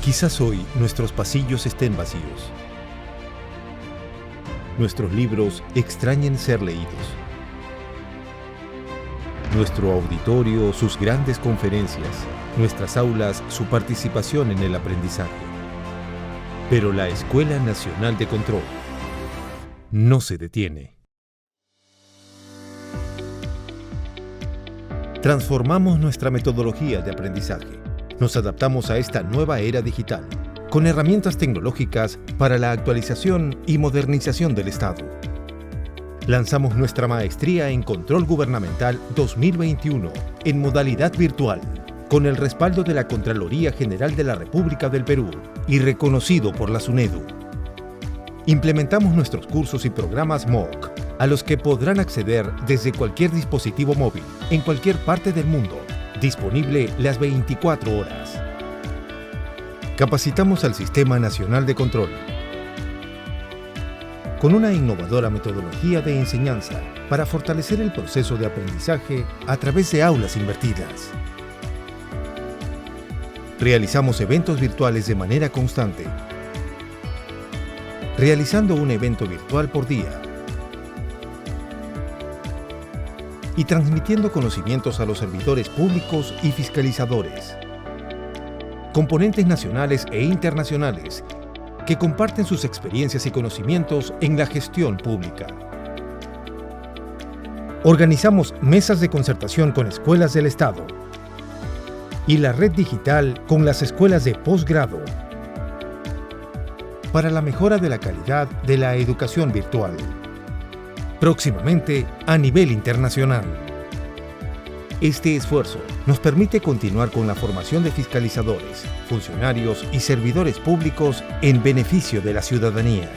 Quizás hoy nuestros pasillos estén vacíos. Nuestros libros extrañen ser leídos. Nuestro auditorio, sus grandes conferencias. Nuestras aulas, su participación en el aprendizaje. Pero la Escuela Nacional de Control no se detiene. Transformamos nuestra metodología de aprendizaje. Nos adaptamos a esta nueva era digital, con herramientas tecnológicas para la actualización y modernización del Estado. Lanzamos nuestra maestría en Control Gubernamental 2021 en modalidad virtual, con el respaldo de la Contraloría General de la República del Perú y reconocido por la SUNEDU. Implementamos nuestros cursos y programas MOOC, a los que podrán acceder desde cualquier dispositivo móvil, en cualquier parte del mundo, disponible las 24 horas. Capacitamos al Sistema Nacional de Control con una innovadora metodología de enseñanza para fortalecer el proceso de aprendizaje a través de aulas invertidas. Realizamos eventos virtuales de manera constante, realizando un evento virtual por día y transmitiendo conocimientos a los servidores públicos y fiscalizadores, componentes nacionales e internacionales que comparten sus experiencias y conocimientos en la gestión pública. Organizamos mesas de concertación con escuelas del Estado y la red digital con las escuelas de posgrado para la mejora de la calidad de la educación virtual. Próximamente a nivel internacional. Este esfuerzo nos permite continuar con la formación de fiscalizadores, funcionarios y servidores públicos en beneficio de la ciudadanía.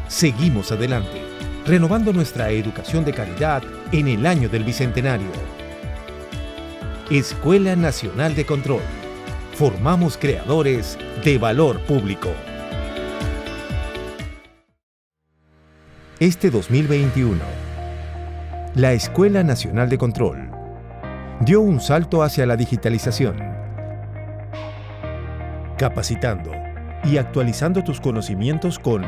Seguimos adelante, renovando nuestra educación de calidad en el año del Bicentenario. Escuela Nacional de Control. Formamos creadores de valor público. Este 2021, la Escuela Nacional de Control dio un salto hacia la digitalización, capacitando y actualizando tus conocimientos con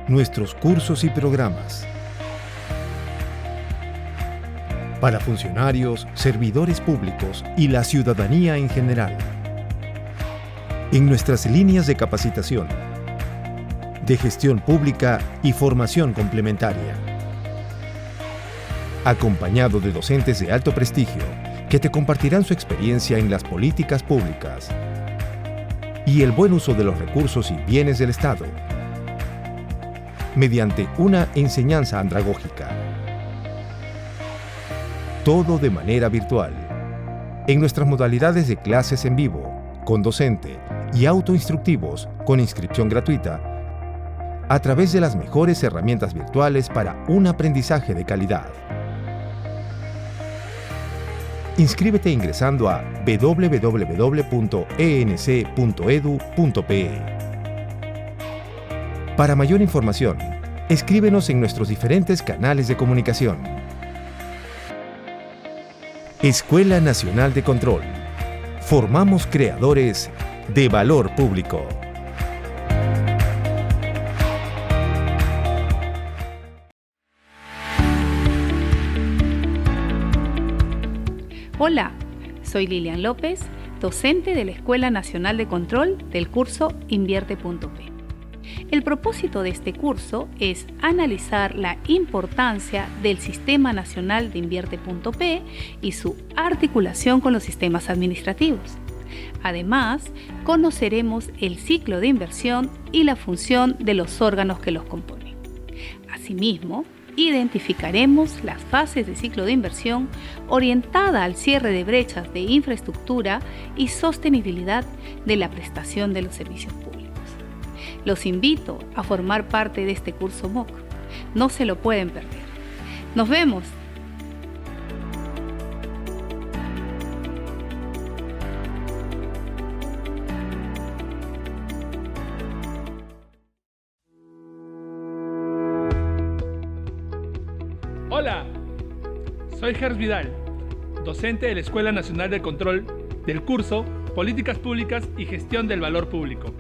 nuestros cursos y programas para funcionarios, servidores públicos y la ciudadanía en general. En nuestras líneas de capacitación, de gestión pública y formación complementaria. Acompañado de docentes de alto prestigio que te compartirán su experiencia en las políticas públicas y el buen uso de los recursos y bienes del Estado, mediante una enseñanza andragógica. Todo de manera virtual, en nuestras modalidades de clases en vivo, con docente y autoinstructivos con inscripción gratuita, a través de las mejores herramientas virtuales para un aprendizaje de calidad. Inscríbete ingresando a www.enc.edu.pe. Para mayor información, escríbenos en nuestros diferentes canales de comunicación. Escuela Nacional de Control. Formamos creadores de valor público. Hola, soy Lilian López, docente de la Escuela Nacional de Control del curso Invierte.p. El propósito de este curso es analizar la importancia del Sistema Nacional de Invierte.p y su articulación con los sistemas administrativos. Además, conoceremos el ciclo de inversión y la función de los órganos que los componen. Asimismo, identificaremos las fases de ciclo de inversión orientada al cierre de brechas de infraestructura y sostenibilidad de la prestación de los servicios públicos. Los invito a formar parte de este curso MOOC. No se lo pueden perder. ¡Nos vemos! Hola, soy Gers Vidal, docente de la Escuela Nacional de Control del curso políticas públicas y gestión del valor público.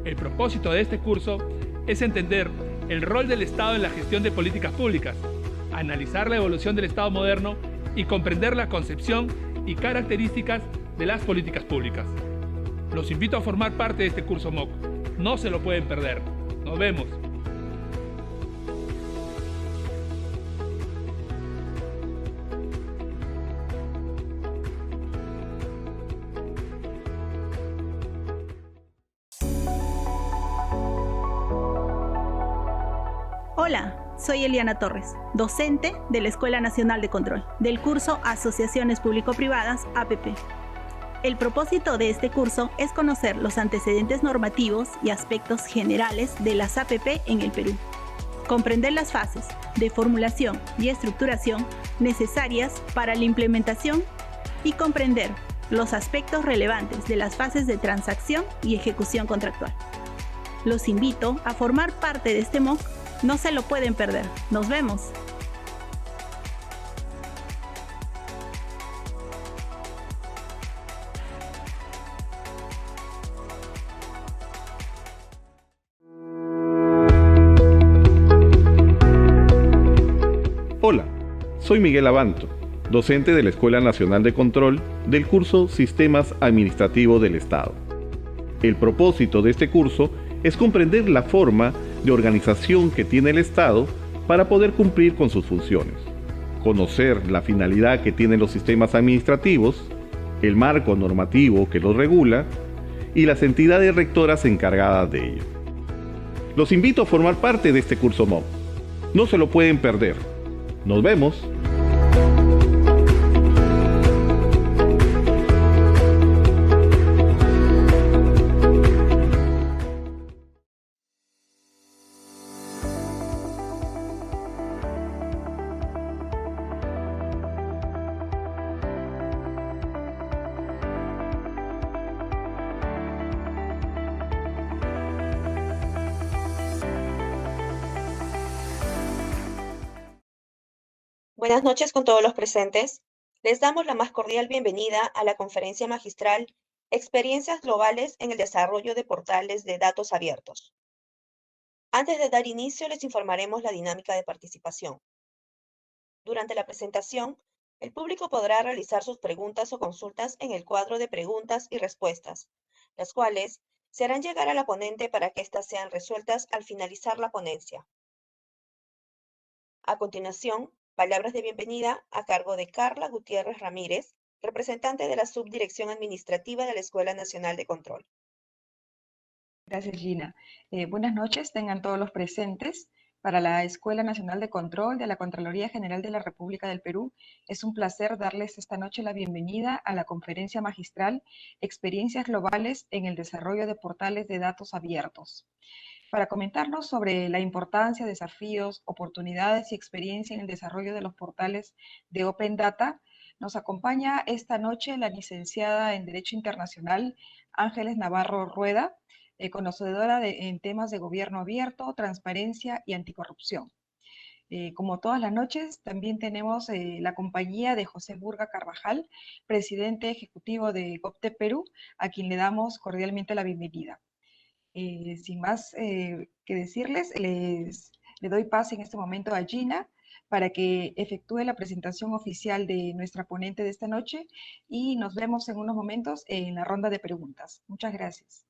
El propósito de este curso es entender el rol del Estado en la gestión de políticas públicas, analizar la evolución del Estado moderno y comprender la concepción y características de las políticas públicas. Los invito a formar parte de este curso MOOC. No se lo pueden perder. Nos vemos. Hola, soy Eliana Torres, docente de la Escuela Nacional de Control, del curso Asociaciones Público-Privadas, APP. El propósito de este curso es conocer los antecedentes normativos y aspectos generales de las APP en el Perú, comprender las fases de formulación y estructuración necesarias para la implementación y comprender los aspectos relevantes de las fases de transacción y ejecución contractual. Los invito a formar parte de este MOOC. No se lo pueden perder. Nos vemos. Hola, soy Miguel Abanto, docente de la Escuela Nacional de Control del curso Sistemas Administrativos del Estado. El propósito de este curso es comprender la forma de organización que tiene el Estado para poder cumplir con sus funciones, conocer la finalidad que tienen los sistemas administrativos, el marco normativo que los regula y las entidades rectoras encargadas de ello. Los invito a formar parte de este curso MOOC. No se lo pueden perder. Nos vemos. Buenas noches con todos los presentes. Les damos la más cordial bienvenida a la conferencia magistral Experiencias globales en el desarrollo de portales de datos abiertos. Antes de dar inicio, les informaremos la dinámica de participación. Durante la presentación, el público podrá realizar sus preguntas o consultas en el cuadro de preguntas y respuestas, las cuales se harán llegar a la ponente para que éstas sean resueltas al finalizar la ponencia. A continuación, palabras de bienvenida a cargo de Carla Gutiérrez Ramírez, representante de la Subdirección Administrativa de la Escuela Nacional de Control. Gracias, Gina. Buenas noches, tengan todos los presentes. Para la Escuela Nacional de Control de la Contraloría General de la República del Perú, es un placer darles esta noche la bienvenida a la conferencia magistral Experiencias globales en el desarrollo de portales de datos abiertos. Para comentarnos sobre la importancia, desafíos, oportunidades y experiencia en el desarrollo de los portales de Open Data, nos acompaña esta noche la licenciada en Derecho Internacional Ángeles Navarro Rueda, conocedora en temas de gobierno abierto, transparencia y anticorrupción. Como todas las noches, también tenemos la compañía de José Burga Carvajal, presidente ejecutivo de GovTech Perú, a quien le damos cordialmente la bienvenida. Sin más que decirles, le doy pase en este momento a Gina para que efectúe la presentación oficial de nuestra ponente de esta noche y nos vemos en unos momentos en la ronda de preguntas. Muchas gracias.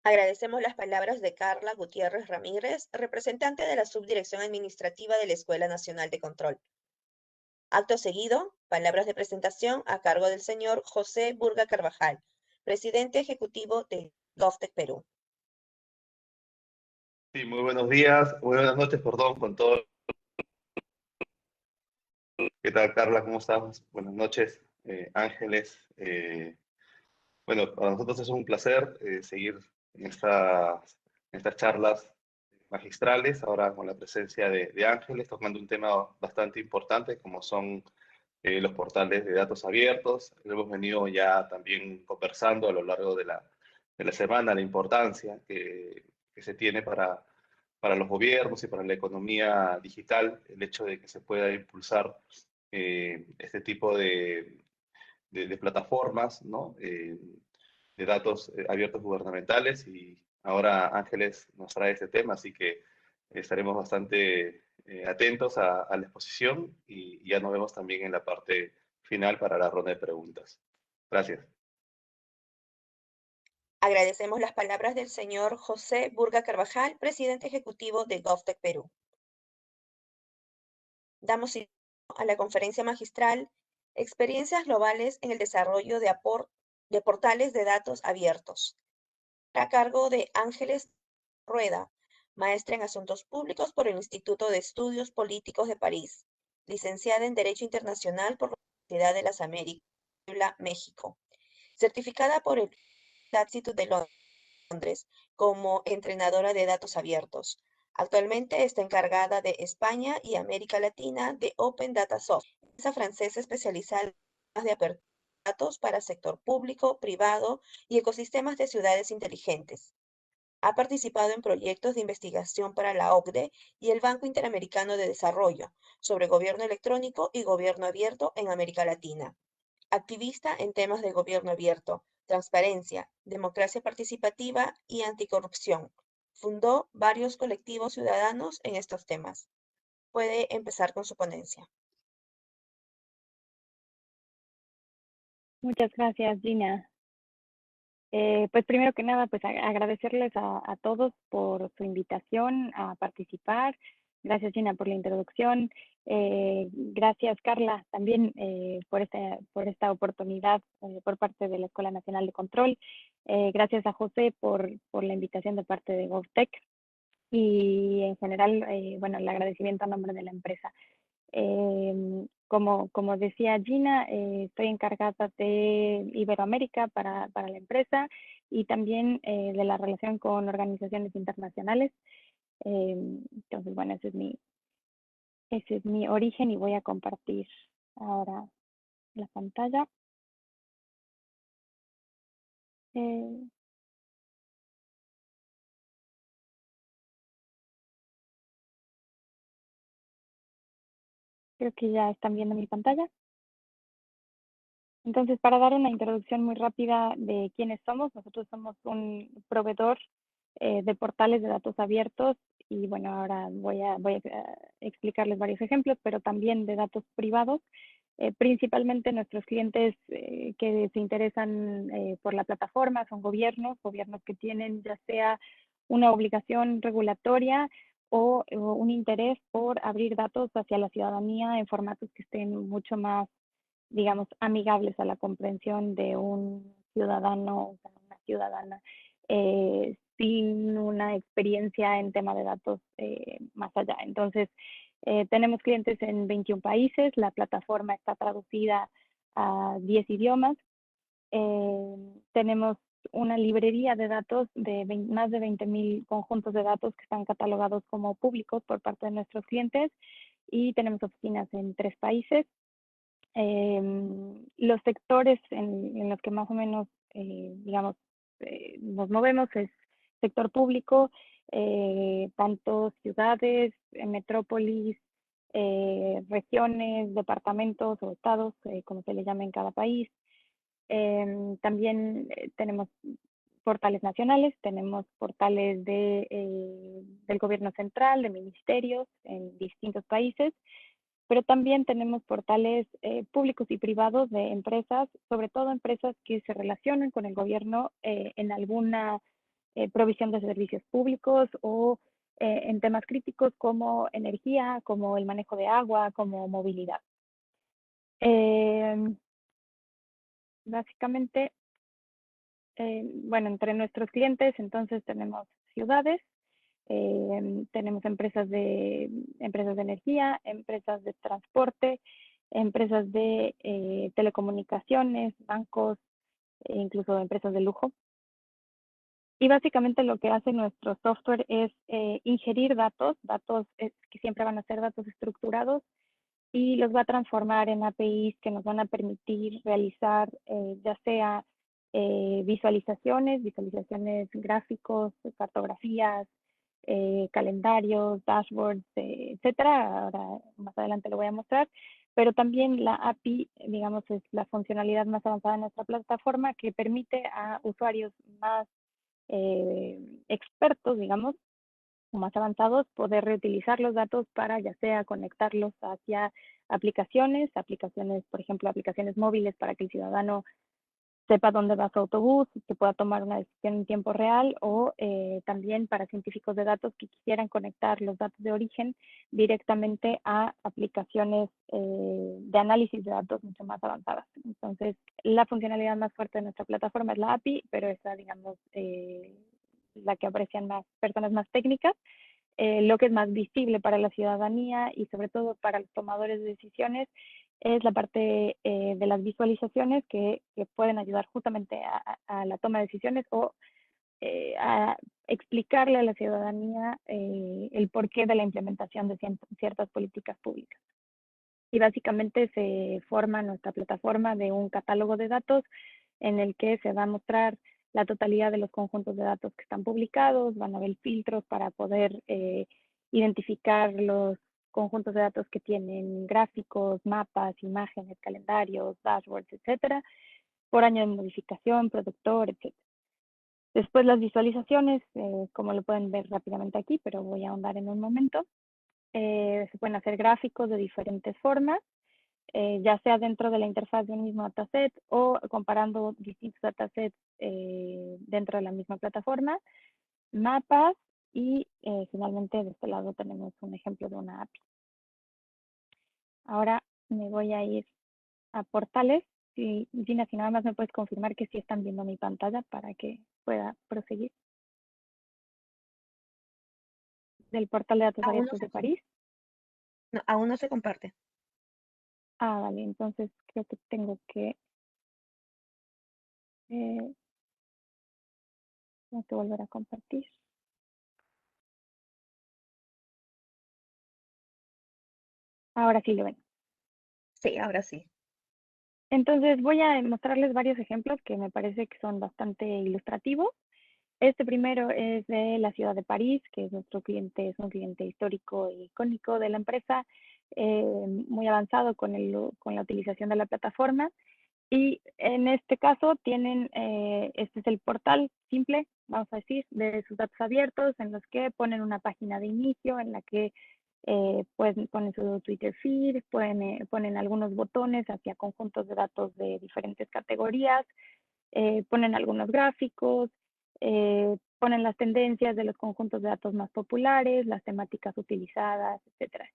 Agradecemos las palabras de Carla Gutiérrez Ramírez, representante de la Subdirección Administrativa de la Escuela Nacional de Control. Acto seguido, palabras de presentación a cargo del señor José Burga Carvajal, presidente ejecutivo de GovTech Perú. Sí, muy buenos días, muy buenas noches, perdón, con todo. ¿Qué tal, Carla? ¿Cómo estás? Buenas noches, Ángeles. Bueno, para nosotros es un placer seguir en estas charlas magistrales, ahora con la presencia de Ángeles, tocando un tema bastante importante, como son los portales de datos abiertos. Lo hemos venido ya también conversando a lo largo de la semana, la importancia que se tiene para los gobiernos y para la economía digital, el hecho de que se pueda impulsar este tipo de de plataformas, ¿no? De datos abiertos gubernamentales, y ahora Ángeles nos trae este tema, así que estaremos bastante atentos a la exposición, y ya nos vemos también en la parte final para la ronda de preguntas. Gracias. Agradecemos las palabras del señor José Burga Carvajal, presidente ejecutivo de GovTech Perú. Damos inicio a la conferencia magistral Experiencias globales en el desarrollo de portales de datos abiertos, a cargo de Ángeles Rueda, maestra en Asuntos Públicos por el Instituto de Estudios Políticos de París, licenciada en Derecho Internacional por la Universidad de las Américas, Puebla, México, certificada por el Instituto de Londres como entrenadora de datos abiertos. Actualmente está encargada de España y América Latina de Open Data Soft, empresa francesa especializada en temas de apertura de datos para sector público, privado y ecosistemas de ciudades inteligentes. Ha participado en proyectos de investigación para la OCDE y el Banco Interamericano de Desarrollo sobre gobierno electrónico y gobierno abierto en América Latina. Activista en temas de gobierno abierto, transparencia, democracia participativa y anticorrupción. Fundó varios colectivos ciudadanos en estos temas. Puede empezar con su ponencia. Muchas gracias, Gina. Pues primero que nada, pues agradecerles a todos por su invitación a participar. Gracias, Gina, por la introducción. Gracias, Carla, también por esta oportunidad por parte de la Escuela Nacional de Control. Gracias a José por la invitación de parte de GovTech. Y en general, bueno, el agradecimiento a nombre de la empresa. Como decía Gina, estoy encargada de Iberoamérica para la empresa, y también de la relación con organizaciones internacionales. Entonces, bueno, ese es mi origen, y voy a compartir ahora la pantalla. Creo que ya están viendo mi pantalla. Entonces, para dar una introducción muy rápida de quiénes somos, nosotros somos un proveedor de portales de datos abiertos, y bueno, ahora voy a explicarles varios ejemplos, pero también de datos privados. Principalmente nuestros clientes que se interesan por la plataforma son gobiernos que tienen ya sea una obligación regulatoria o un interés por abrir datos hacia la ciudadanía en formatos que estén mucho más, digamos, amigables a la comprensión de un ciudadano o una ciudadana, sin una experiencia en tema de datos más allá. Entonces, tenemos clientes en 21 países, la plataforma está traducida a 10 idiomas, tenemos una librería de datos de más de 20,000 conjuntos de datos que están catalogados como públicos por parte de nuestros clientes, y tenemos oficinas en 3 países. Los sectores en los que más o menos, digamos, nos movemos es sector público, tanto ciudades, metrópolis, regiones, departamentos o estados, como se le llama en cada país. También tenemos portales nacionales, tenemos portales del gobierno central, de ministerios en distintos países, pero también tenemos portales públicos y privados de empresas, sobre todo empresas que se relacionan con el gobierno en alguna provisión de servicios públicos o en temas críticos como energía, como el manejo de agua, como movilidad. Básicamente, bueno, entre nuestros clientes entonces tenemos ciudades, tenemos empresas de energía, empresas de transporte, empresas de telecomunicaciones, bancos, e incluso empresas de lujo. Y básicamente lo que hace nuestro software es ingerir datos que siempre van a ser datos estructurados, y los va a transformar en APIs que nos van a permitir realizar ya sea visualizaciones gráficos, cartografías, calendarios, dashboards, etcétera. Ahora más adelante lo voy a mostrar, pero también la API, digamos, es la funcionalidad más avanzada de nuestra plataforma que permite a usuarios más expertos, digamos, o más avanzados, poder reutilizar los datos para ya sea conectarlos hacia aplicaciones, por ejemplo, aplicaciones móviles para que el ciudadano sepa dónde va su autobús, que pueda tomar una decisión en tiempo real, o también para científicos de datos que quisieran conectar los datos de origen directamente a aplicaciones de análisis de datos mucho más avanzadas. Entonces, la funcionalidad más fuerte de nuestra plataforma es la API, pero esa, digamos, la que aprecian más personas más técnicas. Lo que es más visible para la ciudadanía y sobre todo para los tomadores de decisiones es la parte de las visualizaciones que pueden ayudar justamente a la toma de decisiones o a explicarle a la ciudadanía el porqué de la implementación de ciertas políticas públicas. Y básicamente se forma nuestra plataforma de un catálogo de datos en el que se va a mostrar la totalidad de los conjuntos de datos que están publicados, van a haber filtros para poder identificar los conjuntos de datos que tienen gráficos, mapas, imágenes, calendarios, dashboards, etcétera, por año de modificación, productor, etcétera. Después las visualizaciones, como lo pueden ver rápidamente aquí, pero voy a ahondar en un momento. Se pueden hacer gráficos de diferentes formas, ya sea dentro de la interfaz de un mismo dataset o comparando distintos datasets dentro de la misma plataforma, mapas y finalmente de este lado tenemos un ejemplo de una API. Ahora me voy a ir a portales. Y Gina, si nada más me puedes confirmar que sí están viendo mi pantalla para que pueda proseguir. Del portal de datos abiertos de París. No, aún no se comparte. Ah, vale, entonces creo que tengo que volver a compartir. Ahora sí lo ven. Sí, ahora sí. Entonces voy a mostrarles varios ejemplos que me parece que son bastante ilustrativos. Este primero es de la ciudad de París, que es nuestro cliente, es un cliente histórico e icónico de la empresa, muy avanzado con la utilización de la plataforma. Y en este caso tienen, este es el portal simple, vamos a decir, de sus datos abiertos, en los que ponen una página de inicio, en la que ponen su Twitter feed, ponen algunos botones hacia conjuntos de datos de diferentes categorías, ponen algunos gráficos, ponen las tendencias de los conjuntos de datos más populares, las temáticas utilizadas, etcétera.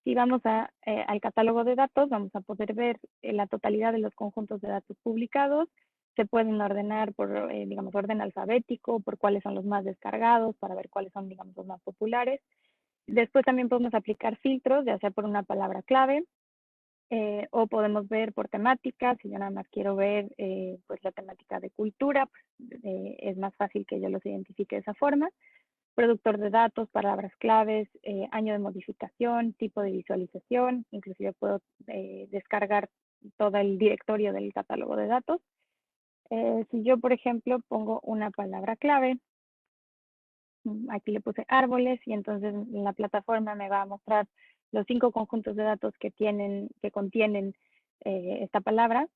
Si vamos al catálogo de datos, vamos a poder ver la totalidad de los conjuntos de datos publicados. Se pueden ordenar por, digamos, orden alfabético, por cuáles son los más descargados, para ver cuáles son, digamos, los más populares. Después también podemos aplicar filtros, ya sea por una palabra clave, o podemos ver por temática. Si yo nada más quiero ver pues la temática de cultura, pues, es más fácil que yo los identifique de esa forma. Productor de datos, palabras claves, año de modificación, tipo de visualización, inclusive puedo descargar todo el directorio del catálogo de datos. Si yo, por ejemplo, pongo una palabra clave, aquí le puse árboles, y entonces la plataforma me va a mostrar los 5 conjuntos de datos que contienen esta palabra.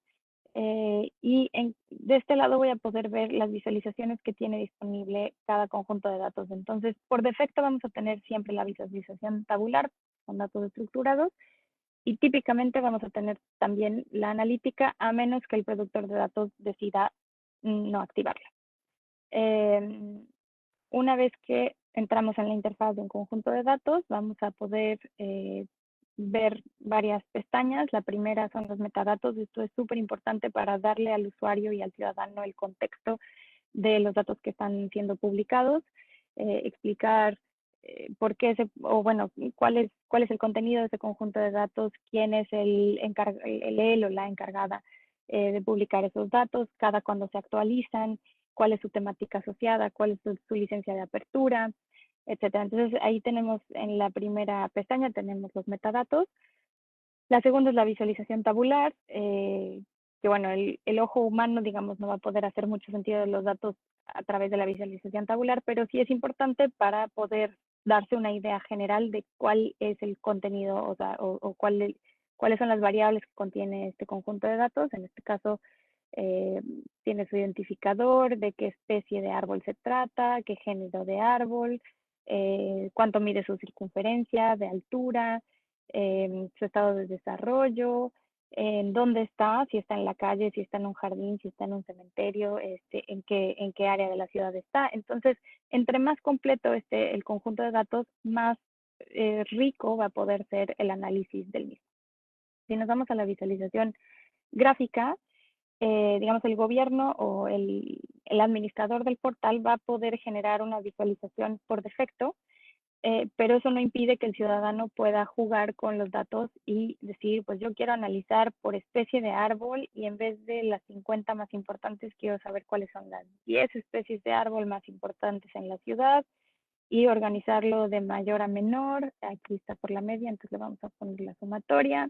Y de este lado voy a poder ver las visualizaciones que tiene disponible cada conjunto de datos. Entonces, por defecto vamos a tener siempre la visualización tabular con datos estructurados, y típicamente vamos a tener también la analítica, a menos que el productor de datos decida no activarla. Una vez que entramos en la interfaz de un conjunto de datos, vamos a poder ver varias pestañas. La primera son los metadatos. Esto es súper importante para darle al usuario y al ciudadano el contexto de los datos que están siendo publicados, explicar por qué cuál es el contenido de ese conjunto de datos, quién es él o la encargada de publicar esos datos, cada cuándo se actualizan, cuál es su temática asociada, cuál es su licencia de apertura, etcétera. Entonces ahí tenemos, en la primera pestaña tenemos los metadatos. La segunda es la visualización tabular, que bueno, el ojo humano, digamos, no va a poder hacer mucho sentido de los datos a través de la visualización tabular, pero sí es importante para poder darse una idea general de cuál es el contenido, o cuál cuáles son las variables que contiene este conjunto de datos. En este caso, tiene su identificador, de qué especie de árbol se trata, qué género de árbol, cuánto mide su circunferencia, de altura, su estado de desarrollo, en dónde está, si está en la calle, si está en un jardín, si está en un cementerio, en qué área de la ciudad está. Entonces, entre más completo esté el conjunto de datos, más rico va a poder ser el análisis del mismo. Si nos vamos a la visualización gráfica, digamos, el gobierno o el administrador del portal va a poder generar una visualización por defecto, pero eso no impide que el ciudadano pueda jugar con los datos y decir, pues yo quiero analizar por especie de árbol y en vez de las 50 más importantes, quiero saber cuáles son las 10 especies de árbol más importantes en la ciudad y organizarlo de mayor a menor. Aquí está por la media, entonces le vamos a poner la sumatoria.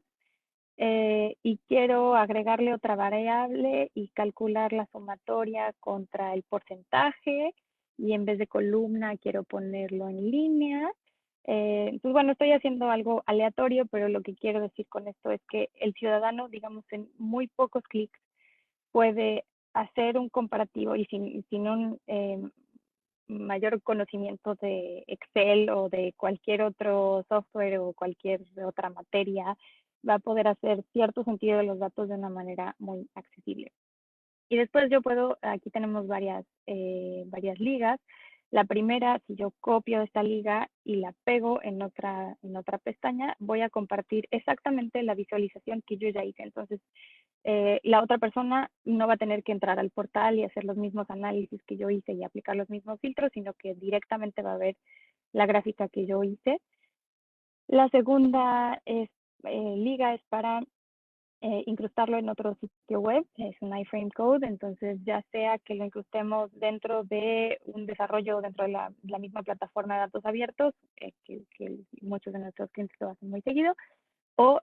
Y quiero agregarle otra variable y calcular la sumatoria contra el porcentaje, y en vez de columna quiero ponerlo en línea. Entonces, bueno, estoy haciendo algo aleatorio, pero lo que quiero decir con esto es que el ciudadano, digamos, en muy pocos clics puede hacer un comparativo y sin un mayor conocimiento de Excel o de cualquier otro software o cualquier otra materia, va a poder hacer cierto sentido de los datos de una manera muy accesible. Y después yo puedo, aquí tenemos varias ligas. La primera, si yo copio esta liga y la pego en otra pestaña, voy a compartir exactamente la visualización que yo ya hice. Entonces, la otra persona no va a tener que entrar al portal y hacer los mismos análisis que yo hice y aplicar los mismos filtros, sino que directamente va a ver la gráfica que yo hice. La segunda liga es para incrustarlo en otro sitio web, es un iframe code, entonces ya sea que lo incrustemos dentro de un desarrollo o dentro de la misma plataforma de datos abiertos, que muchos de nuestros clientes lo hacen muy seguido, o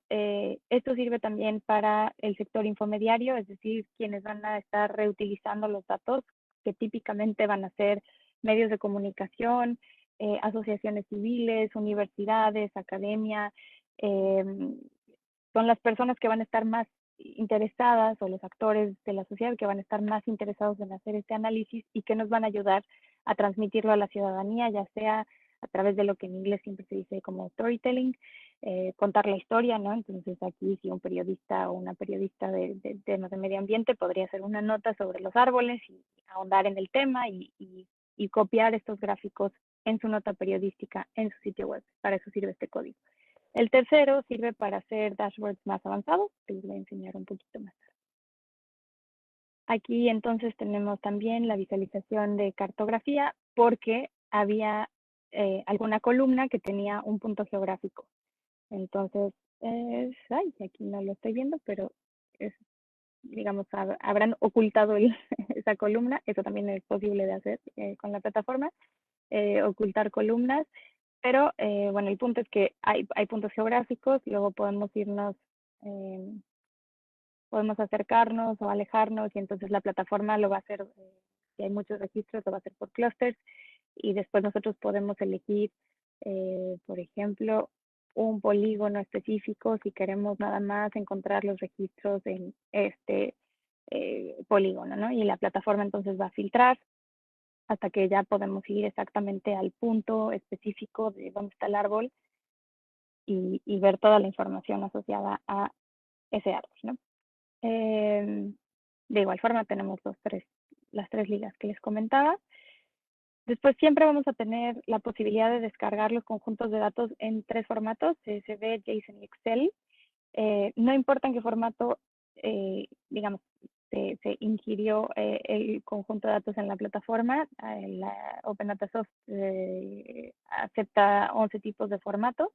esto sirve también para el sector infomediario, es decir, quienes van a estar reutilizando los datos, que típicamente van a ser medios de comunicación, asociaciones civiles, universidades, academia, son las personas que van a estar más interesadas, o los actores de la sociedad que van a estar más interesados en hacer este análisis y que nos van a ayudar a transmitirlo a la ciudadanía, ya sea a través de lo que en inglés siempre se dice como storytelling, contar la historia, ¿no? Entonces aquí si un periodista o una periodista de temas de medio ambiente podría hacer una nota sobre los árboles y ahondar en el tema y copiar estos gráficos en su nota periodística en su sitio web. Para eso sirve este código. El tercero sirve para hacer dashboards más avanzados, que les voy a enseñar un poquito más tarde. Aquí entonces tenemos también la visualización de cartografía, porque había alguna columna que tenía un punto geográfico. Entonces, aquí no lo estoy viendo, pero digamos, habrán ocultado esa columna. Eso también es posible de hacer con la plataforma, ocultar columnas. Pero, bueno, el punto es que hay puntos geográficos, luego podemos irnos, podemos acercarnos o alejarnos, y entonces la plataforma lo va a hacer, si hay muchos registros, lo va a hacer por clusters, y después nosotros podemos elegir, por ejemplo, un polígono específico si queremos nada más encontrar los registros en este polígono, ¿no? Y la plataforma entonces va a filtrar hasta que ya podemos ir exactamente al punto específico de dónde está el árbol y ver toda la información asociada a ese árbol, ¿no? De igual forma tenemos las tres ligas que les comentaba. Después siempre vamos a tener la posibilidad de descargar los conjuntos de datos en tres formatos: CSV, JSON y Excel. No importa en qué formato, digamos, se ingirió el conjunto de datos en la plataforma. La Open Data Soft acepta 11 tipos de formatos.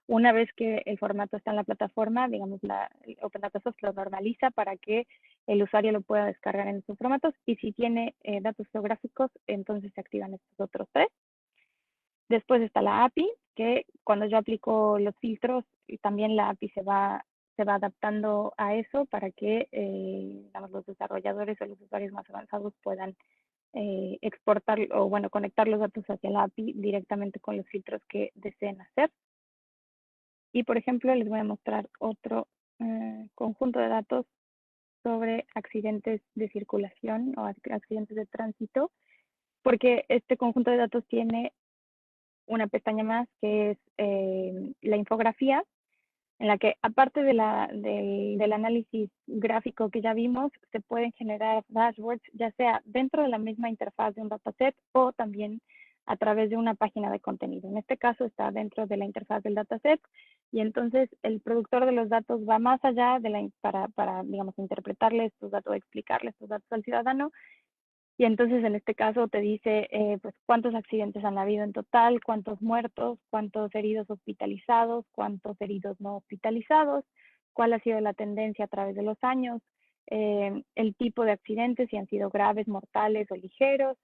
Una vez que el formato está en la plataforma, digamos, Open Data Soft lo normaliza para que el usuario lo pueda descargar en estos formatos, y si tiene datos geográficos, entonces se activan estos otros tres. Después está la API, que cuando yo aplico los filtros, también la API se va adaptando a eso para que digamos, los desarrolladores o los usuarios más avanzados puedan exportar o, bueno, conectar los datos hacia la API directamente con los filtros que deseen hacer. Y, por ejemplo, les voy a mostrar otro conjunto de datos sobre accidentes de circulación o accidentes de tránsito, porque este conjunto de datos tiene una pestaña más que es la infografía, en la que aparte del análisis gráfico que ya vimos, se pueden generar dashboards, ya sea dentro de la misma interfaz de un dataset o también a través de una página de contenido. En este caso está dentro de la interfaz del dataset y entonces el productor de los datos va más allá para digamos, interpretarle estos datos, explicarle estos datos al ciudadano. Y entonces en este caso te dice pues cuántos accidentes han habido en total, cuántos muertos, cuántos heridos hospitalizados, cuántos heridos no hospitalizados, cuál ha sido la tendencia a través de los años, el tipo de accidentes, si han sido graves, mortales o ligeros,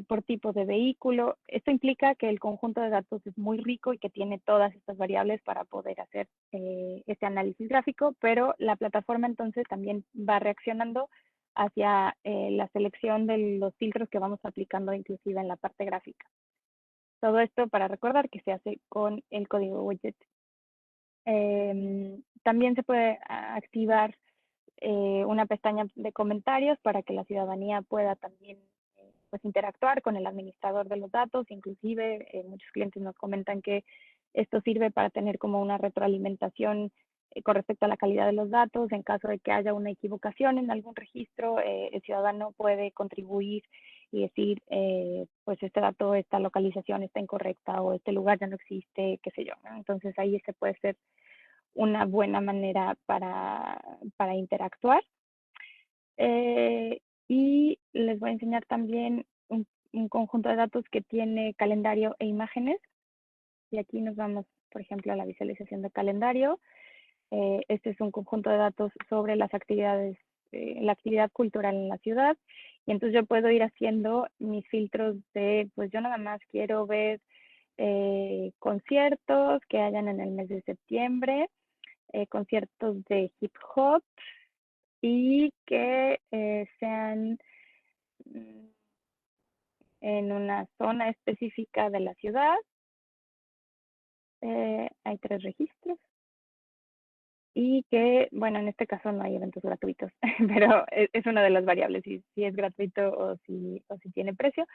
por tipo de vehículo. Esto implica que el conjunto de datos es muy rico y que tiene todas estas variables para poder hacer este análisis gráfico, pero la plataforma entonces también va reaccionando hacia la selección de los filtros que vamos aplicando inclusive en la parte gráfica. Todo esto para recordar que se hace con el código widget. También se puede activar una pestaña de comentarios para que la ciudadanía pueda también pues interactuar con el administrador de los datos. Inclusive muchos clientes nos comentan que esto sirve para tener como una retroalimentación con respecto a la calidad de los datos. En caso de que haya una equivocación en algún registro, el ciudadano puede contribuir y decir, pues este dato, esta localización está incorrecta o este lugar ya no existe, qué sé yo, ¿no? Entonces ahí se puede ser una buena manera para interactuar. Y les voy a enseñar también un conjunto de datos que tiene calendario e imágenes. Y aquí nos vamos, por ejemplo, a la visualización de calendario. Este es un conjunto de datos sobre las actividades, la actividad cultural en la ciudad. Y entonces yo puedo ir haciendo mis filtros de, pues yo nada más quiero ver conciertos que hayan en el mes de septiembre, conciertos de hip hop y que sean en una zona específica de la ciudad. Hay 3 registros. Y que, bueno, en este caso no hay eventos gratuitos, pero es una de las variables, si es gratuito o si tiene precio.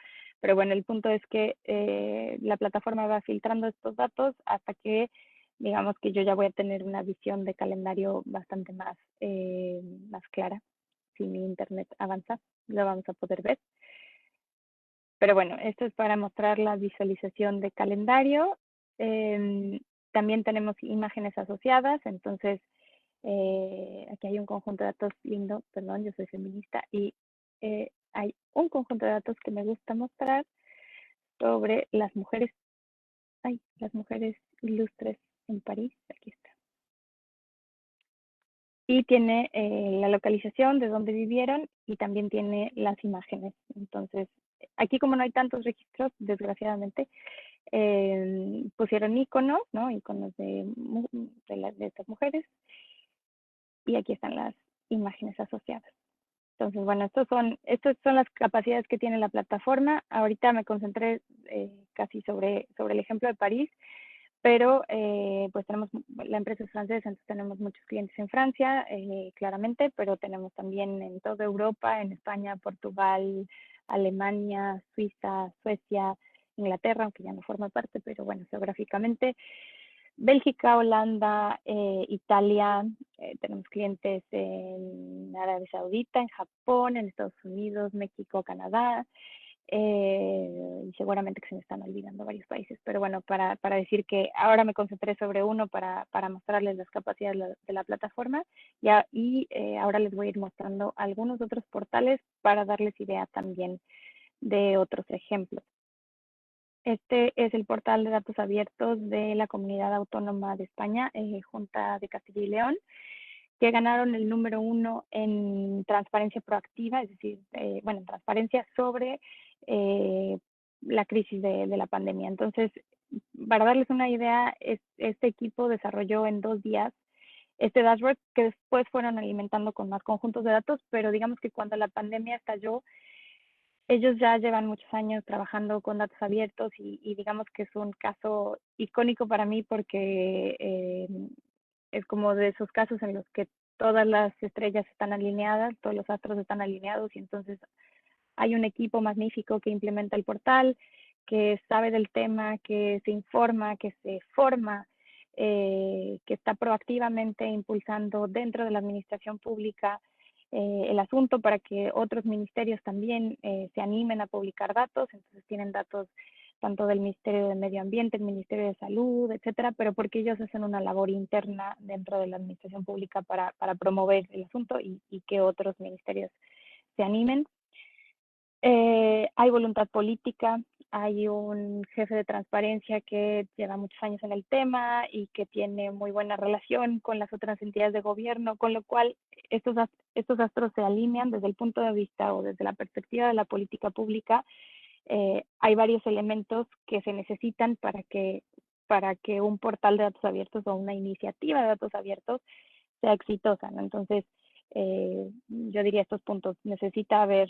Pero bueno, el punto es que la plataforma va filtrando estos datos hasta que, digamos que yo ya voy a tener una visión de calendario bastante más clara. Si mi internet avanza, lo vamos a poder ver. Pero bueno, esto es para mostrar la visualización de calendario. También tenemos imágenes asociadas, entonces aquí hay un conjunto de datos lindo, perdón, yo soy feminista, y hay un conjunto de datos que me gusta mostrar sobre las mujeres ilustres en París, aquí está. Y tiene la localización de dónde vivieron y también tiene las imágenes. Entonces, aquí como no hay tantos registros, desgraciadamente, pusieron iconos, ¿no? Iconos de estas mujeres. Y aquí están las imágenes asociadas. Entonces, bueno, estas son las capacidades que tiene la plataforma. Ahorita me concentré casi sobre el ejemplo de París, pero pues la empresa es francesa, entonces tenemos muchos clientes en Francia, claramente, pero tenemos también en toda Europa, en España, Portugal, Alemania, Suiza, Suecia, Inglaterra, aunque ya no forma parte, pero bueno, geográficamente. Bélgica, Holanda, Italia, tenemos clientes en Arabia Saudita, en Japón, en Estados Unidos, México, Canadá, y seguramente que se me están olvidando varios países, pero bueno, para decir que ahora me concentré sobre uno para mostrarles las capacidades de la plataforma y ahora les voy a ir mostrando algunos otros portales para darles idea también de otros ejemplos. Este es el portal de datos abiertos de la Comunidad Autónoma de España, Junta de Castilla y León, que ganaron el número 1 en transparencia proactiva, es decir, en transparencia sobre la crisis de la pandemia. Entonces, para darles una idea, este equipo desarrolló en 2 días este dashboard que después fueron alimentando con más conjuntos de datos, pero digamos que cuando la pandemia estalló, ellos ya llevan muchos años trabajando con datos abiertos y digamos que es un caso icónico para mí porque es como de esos casos en los que todas las estrellas están alineadas, todos los astros están alineados y entonces hay un equipo magnífico que implementa el portal, que sabe del tema, que se informa, que se forma, que está proactivamente impulsando dentro de la administración pública el asunto para que otros ministerios también se animen a publicar datos. Entonces tienen datos tanto del Ministerio de Medio Ambiente, el Ministerio de Salud, etcétera, pero porque ellos hacen una labor interna dentro de la administración pública para promover el asunto y que otros ministerios se animen. Hay voluntad política, hay un jefe de transparencia que lleva muchos años en el tema y que tiene muy buena relación con las otras entidades de gobierno, con lo cual estos astros se alinean desde el punto de vista o desde la perspectiva de la política pública. Hay varios elementos que se necesitan para que un portal de datos abiertos o una iniciativa de datos abiertos sea exitosa, ¿no? Entonces, yo diría estos puntos. Necesita haber,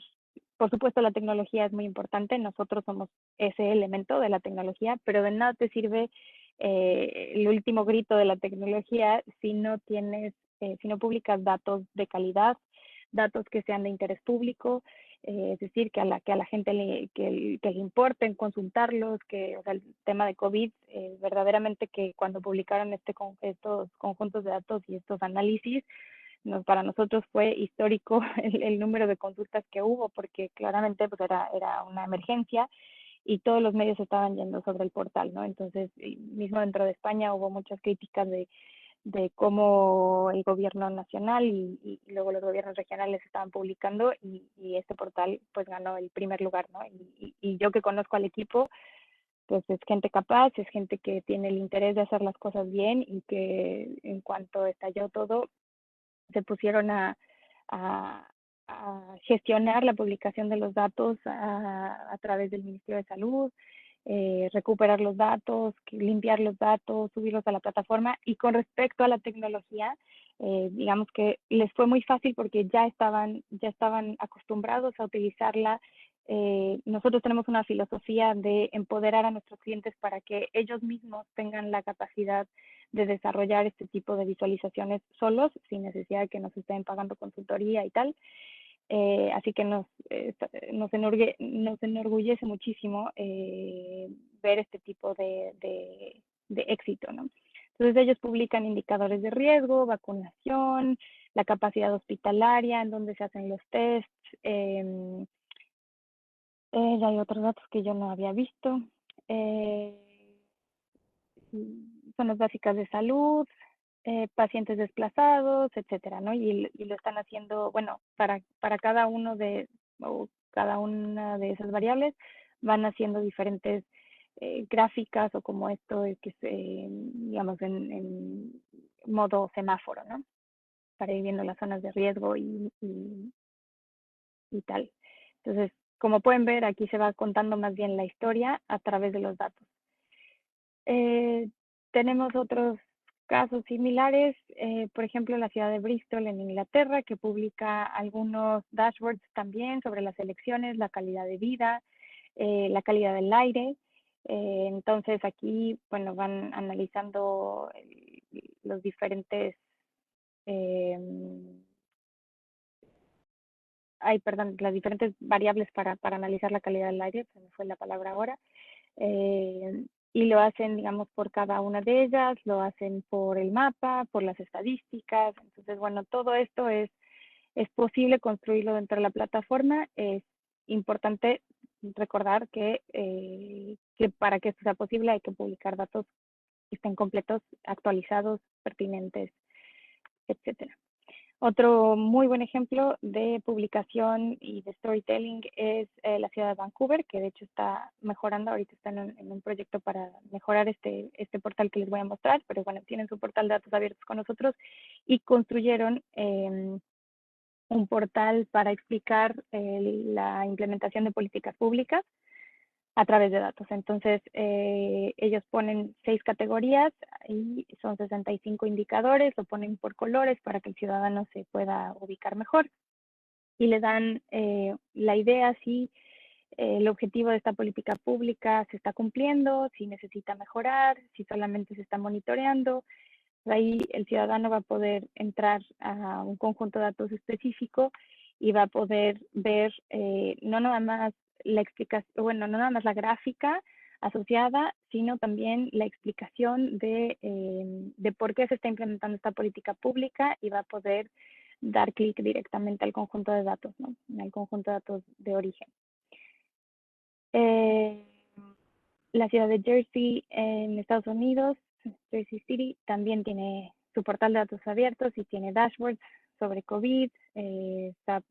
por supuesto, la tecnología es muy importante. Nosotros somos ese elemento de la tecnología, pero de nada te sirve el último grito de la tecnología si no publicas datos de calidad, datos que sean de interés público, es decir, que a la gente le importen consultarlos, o sea, el tema de COVID, verdaderamente que cuando publicaron estos conjuntos de datos y estos análisis, para nosotros fue histórico el número de consultas que hubo, porque claramente pues era una emergencia y todos los medios estaban yendo sobre el portal, ¿no? Entonces, mismo dentro de España hubo muchas críticas de cómo el gobierno nacional y luego los gobiernos regionales estaban publicando y este portal pues ganó el primer lugar, ¿no? Y yo que conozco al equipo, pues es gente capaz, es gente que tiene el interés de hacer las cosas bien y que en cuanto estalló todo, se pusieron a gestionar la publicación de los datos a través del Ministerio de Salud, recuperar los datos, limpiar los datos, subirlos a la plataforma. Y con respecto a la tecnología, digamos que les fue muy fácil porque ya estaban acostumbrados a utilizarla. Nosotros tenemos una filosofía de empoderar a nuestros clientes para que ellos mismos tengan la capacidad de desarrollar este tipo de visualizaciones solos, sin necesidad de que nos estén pagando consultoría y tal. Así que nos enorgullece muchísimo ver este tipo de éxito, ¿no? Entonces ellos publican indicadores de riesgo, vacunación, la capacidad hospitalaria, en donde se hacen los tests. Ya hay otros datos que yo no había visto. Zonas básicas de salud, pacientes desplazados, etcétera, ¿no? Y lo están haciendo, bueno, para cada una de esas variables van haciendo diferentes gráficas o como esto que se, digamos, en modo semáforo, ¿no? Para ir viendo las zonas de riesgo y tal. Entonces, como pueden ver, aquí se va contando más bien la historia a través de los datos. Tenemos otros casos similares, por ejemplo, la ciudad de Bristol en Inglaterra, que publica algunos dashboards también sobre las elecciones, la calidad de vida, la calidad del aire. Entonces aquí, bueno, van analizando los diferentes, las diferentes variables para analizar la calidad del aire, se me fue la palabra ahora. Y lo hacen, digamos, por cada una de ellas, lo hacen por el mapa, por las estadísticas. Entonces, bueno, todo esto es posible construirlo dentro de la plataforma. Es importante recordar que para que esto sea posible hay que publicar datos que estén completos, actualizados, pertinentes, etcétera. Otro muy buen ejemplo de publicación y de storytelling es la ciudad de Vancouver, que de hecho está mejorando, ahorita están en un proyecto para mejorar este portal que les voy a mostrar, pero bueno, tienen su portal de datos abiertos con nosotros y construyeron un portal para explicar la implementación de políticas públicas a través de datos. Entonces, ellos ponen 6 categorías y son 65 indicadores, lo ponen por colores para que el ciudadano se pueda ubicar mejor. Y le dan la idea si el objetivo de esta política pública se está cumpliendo, si necesita mejorar, si solamente se está monitoreando, ahí el ciudadano va a poder entrar a un conjunto de datos específico y va a poder ver no nada más la explicación, bueno, no nada más la gráfica asociada, sino también la explicación de por qué se está implementando esta política pública, y va a poder dar clic directamente al conjunto de datos, ¿no? Al conjunto de datos de origen. La ciudad de Jersey en Estados Unidos, Jersey City, también tiene su portal de datos abiertos y tiene dashboards sobre COVID,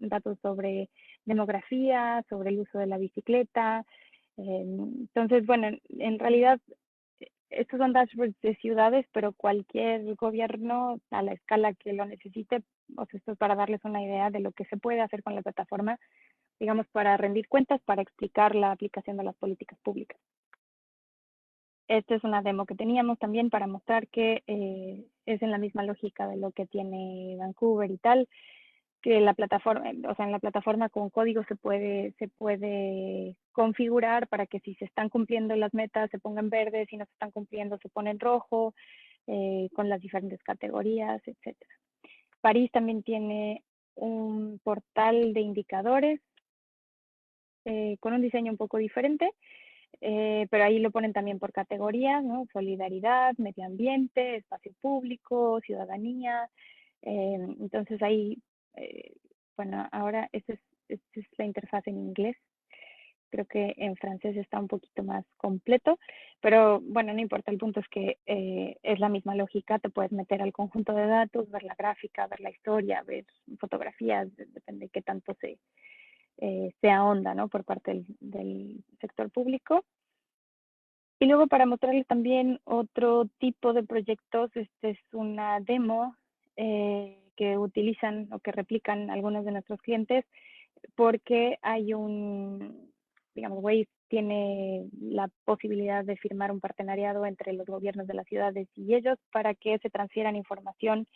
datos sobre demografía, sobre el uso de la bicicleta. Entonces, bueno, en realidad estos son dashboards de ciudades, pero cualquier gobierno a la escala que lo necesite, o sea, esto es para darles una idea de lo que se puede hacer con la plataforma, digamos, para rendir cuentas, para explicar la aplicación de las políticas públicas. Esta es una demo que teníamos también para mostrar que es en la misma lógica de lo que tiene Vancouver y tal, que la plataforma, o sea, en la plataforma con código se puede configurar para que si se están cumpliendo las metas se pongan verde, si no se están cumpliendo se pone en rojo, con las diferentes categorías, etc. París también tiene un portal de indicadores con un diseño un poco diferente, pero ahí lo ponen también por categorías, ¿no? Solidaridad, medio ambiente, espacio público, ciudadanía. Entonces ahí, bueno, ahora esta es la interfaz en inglés. Creo que en francés está un poquito más completo, pero bueno, no importa, el punto es que es la misma lógica, te puedes meter al conjunto de datos, ver la gráfica, ver la historia, ver fotografías, depende de qué tanto se ahonda, ¿no? Por parte del sector público. Y luego, para mostrarles también otro tipo de proyectos, esta es una demo que utilizan o que replican algunos de nuestros clientes, porque hay digamos, Waze tiene la posibilidad de firmar un partenariado entre los gobiernos de las ciudades y ellos para que se transfieran información,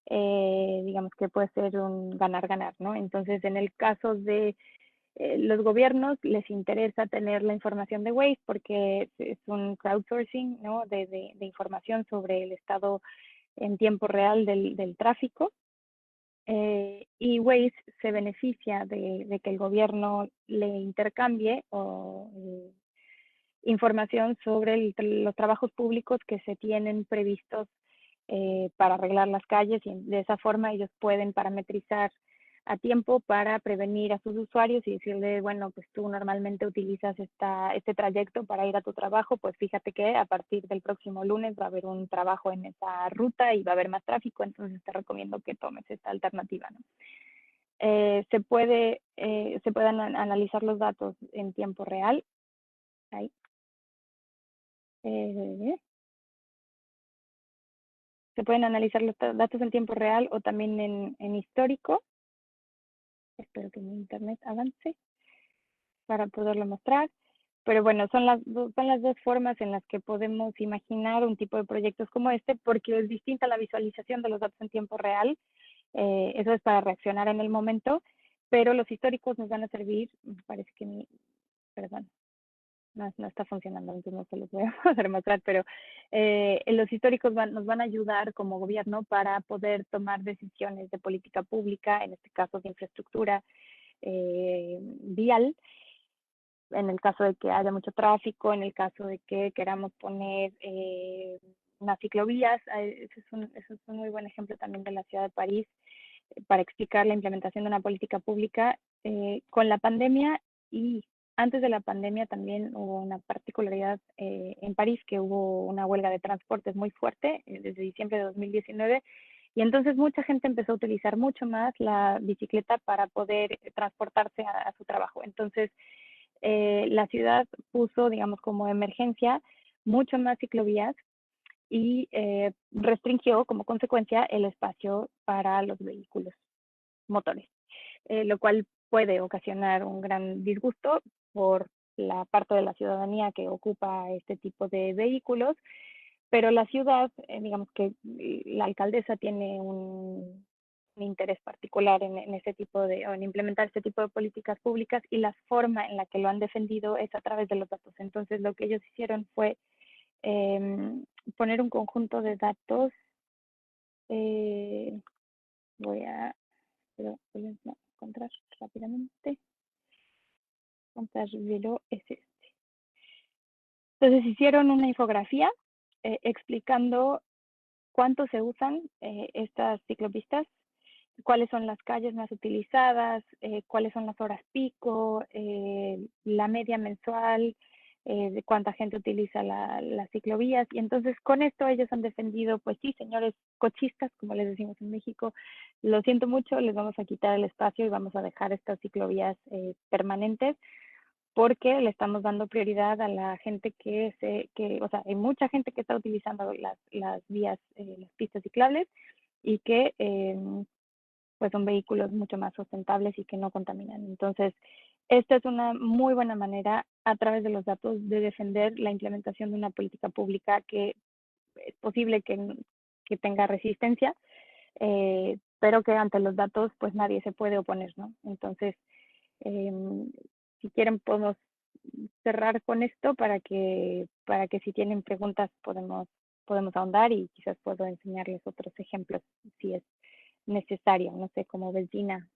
digamos que puede ser un ganar-ganar, ¿no? Entonces, en el caso de los gobiernos les interesa tener la información de Waze porque es un crowdsourcing, ¿no? de información sobre el estado en tiempo real del tráfico. Y Waze se beneficia de que el gobierno le intercambie información sobre los trabajos públicos que se tienen previstos para arreglar las calles, y de esa forma ellos pueden parametrizar a tiempo para prevenir a sus usuarios y decirle, bueno, pues tú normalmente utilizas este trayecto para ir a tu trabajo, pues fíjate que a partir del próximo lunes va a haber un trabajo en esa ruta y va a haber más tráfico, entonces te recomiendo que tomes esta alternativa, ¿no? Se pueden analizar los datos en tiempo real. Ahí. Se pueden analizar los datos en tiempo real o también en histórico. Espero que mi internet avance para poderlo mostrar. Pero bueno, son las dos formas en las que podemos imaginar un tipo de proyectos como este, porque es distinta la visualización de los datos en tiempo real. Eso es para reaccionar en el momento, pero los históricos nos van a servir, parece que perdón, no está funcionando, entonces no se los voy a poder mostrar, pero los históricos nos van a ayudar como gobierno para poder tomar decisiones de política pública, en este caso de infraestructura vial, en el caso de que haya mucho tráfico, en el caso de que queramos poner unas ciclovías. Eso es un muy buen ejemplo también de la ciudad de París, para explicar la implementación de una política pública. Con la pandemia y antes de la pandemia también hubo una particularidad en París, que hubo una huelga de transportes muy fuerte desde diciembre de 2019, y entonces mucha gente empezó a utilizar mucho más la bicicleta para poder transportarse a su trabajo. Entonces, la ciudad puso, digamos, como emergencia mucho más ciclovías y restringió como consecuencia el espacio para los vehículos motores, lo cual puede ocasionar un gran disgusto por la parte de la ciudadanía que ocupa este tipo de vehículos, pero la ciudad, digamos que la alcaldesa tiene un interés particular en este tipo en implementar este tipo de políticas públicas, y la forma en la que lo han defendido es a través de los datos. Entonces, lo que ellos hicieron fue poner un conjunto de datos Voy a encontrar rápidamente. Encontrarlo es este. Entonces hicieron una infografía explicando cuánto se usan estas ciclopistas, cuáles son las calles más utilizadas, cuáles son las horas pico, la media mensual, de cuánta gente utiliza las ciclovías. Y entonces con esto ellos han defendido, pues sí, señores cochistas, como les decimos en México, lo siento mucho, les vamos a quitar el espacio y vamos a dejar estas ciclovías permanentes, porque le estamos dando prioridad a la gente o sea, hay mucha gente que está utilizando las vías, las pistas ciclables, y que pues son vehículos mucho más sustentables y que no contaminan. Entonces, esta es una muy buena manera, a través de los datos, de defender la implementación de una política pública que es posible que tenga resistencia, pero que ante los datos pues nadie se puede oponer, ¿no? Entonces, si quieren podemos cerrar con esto para que si tienen preguntas podemos ahondar, y quizás puedo enseñarles otros ejemplos si es necesario, no sé, como vecina.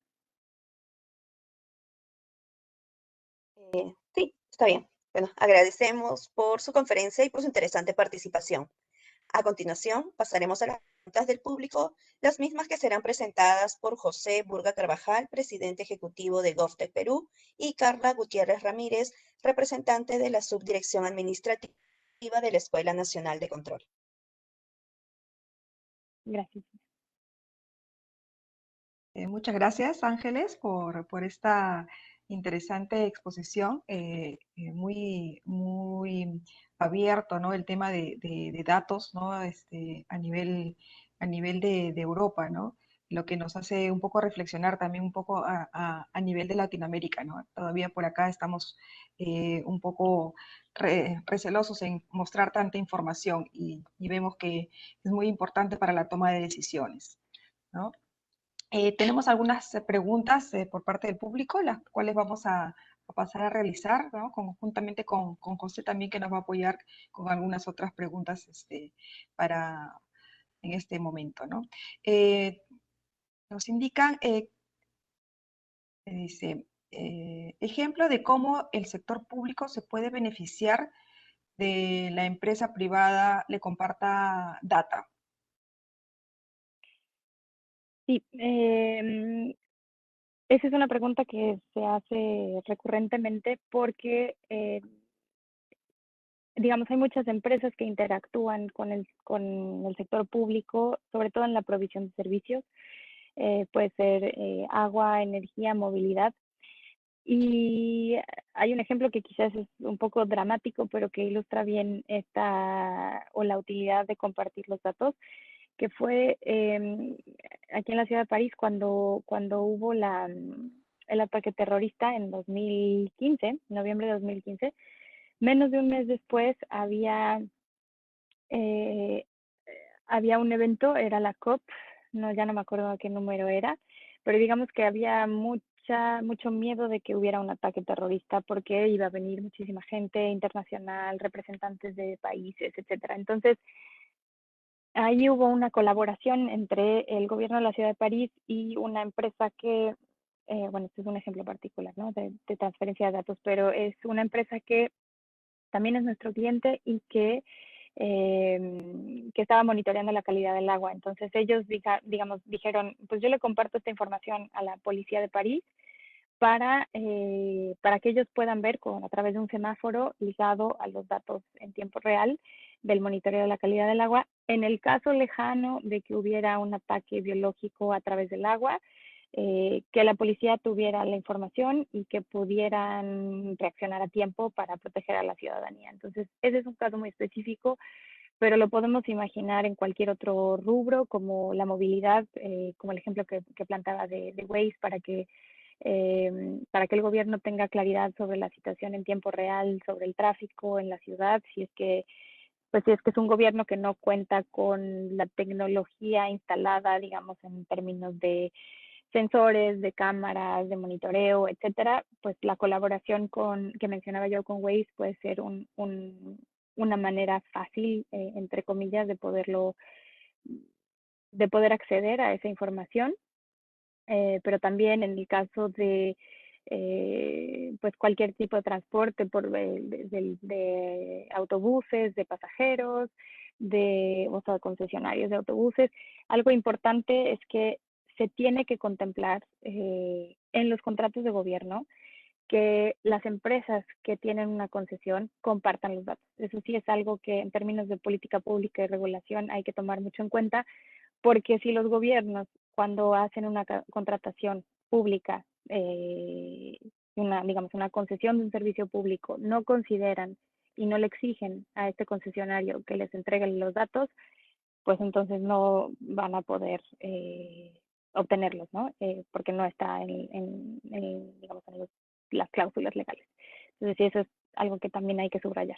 Sí, está bien. Bueno, agradecemos por su conferencia y por su interesante participación. A continuación, pasaremos a las preguntas del público, las mismas que serán presentadas por José Burga Carvajal, presidente ejecutivo de GovTech Perú, y Carla Gutiérrez Ramírez, representante de la Subdirección Administrativa de la Escuela Nacional de Control. Gracias. Muchas gracias, Ángeles, por esta interesante exposición, muy abierto, ¿no? El tema de datos, ¿no? A nivel de Europa, ¿no? Lo que nos hace un poco reflexionar también un poco a nivel de Latinoamérica, ¿no? Todavía por acá estamos un poco recelosos en mostrar tanta información, y vemos que es muy importante para la toma de decisiones, ¿no? Tenemos algunas preguntas por parte del público, las cuales vamos a pasar a realizar, ¿no? Conjuntamente con José también, que nos va a apoyar con algunas otras preguntas en este momento, ¿no? Nos indican, dice, ejemplo de cómo el sector público se puede beneficiar de la empresa privada le comparta data. Sí, esa es una pregunta que se hace recurrentemente porque, digamos, hay muchas empresas que interactúan con el sector público, sobre todo en la provisión de servicios. Puede ser agua, energía, movilidad. Y hay un ejemplo que quizás es un poco dramático, pero que ilustra bien la utilidad de compartir los datos, que fue aquí en la ciudad de París cuando hubo el ataque terrorista en 2015, noviembre de 2015. Menos de un mes después había un evento, era la COP, ya no me acuerdo qué número era, pero digamos que había mucho miedo de que hubiera un ataque terrorista, porque iba a venir muchísima gente internacional, representantes de países, etcétera. Entonces, ahí hubo una colaboración entre el gobierno de la ciudad de París y una empresa que, bueno, este es un ejemplo particular, ¿no? de transferencia de datos, pero es una empresa que también es nuestro cliente y que estaba monitoreando la calidad del agua. Entonces ellos, digamos, dijeron, pues yo le comparto esta información a la policía de París para que ellos puedan ver a través de un semáforo ligado a los datos en tiempo real del monitoreo de la calidad del agua. En el caso lejano de que hubiera un ataque biológico a través del agua, que la policía tuviera la información y que pudieran reaccionar a tiempo para proteger a la ciudadanía. Entonces, ese es un caso muy específico, pero lo podemos imaginar en cualquier otro rubro, como la movilidad, como el ejemplo que planteaba de Waze, para que el gobierno tenga claridad sobre la situación en tiempo real, sobre el tráfico en la ciudad, si es que es un gobierno que no cuenta con la tecnología instalada, digamos, en términos de sensores, de cámaras, de monitoreo, etcétera, pues la colaboración que mencionaba yo con Waze puede ser una manera fácil, entre comillas, de poderlo de poder acceder a esa información, pero también en el caso de pues cualquier tipo de transporte de autobuses, de pasajeros, o sea, concesionarios de autobuses. Algo importante es que se tiene que contemplar en los contratos de gobierno que las empresas que tienen una concesión compartan los datos. Eso sí es algo que en términos de política pública y regulación hay que tomar mucho en cuenta, porque si los gobiernos, cuando hacen una contratación pública, digamos, una concesión de un servicio público, no consideran y no le exigen a este concesionario que les entregue los datos, pues entonces no van a poder obtenerlos, ¿no? Porque no está digamos, las cláusulas legales. Entonces, sí, eso es algo que también hay que subrayar.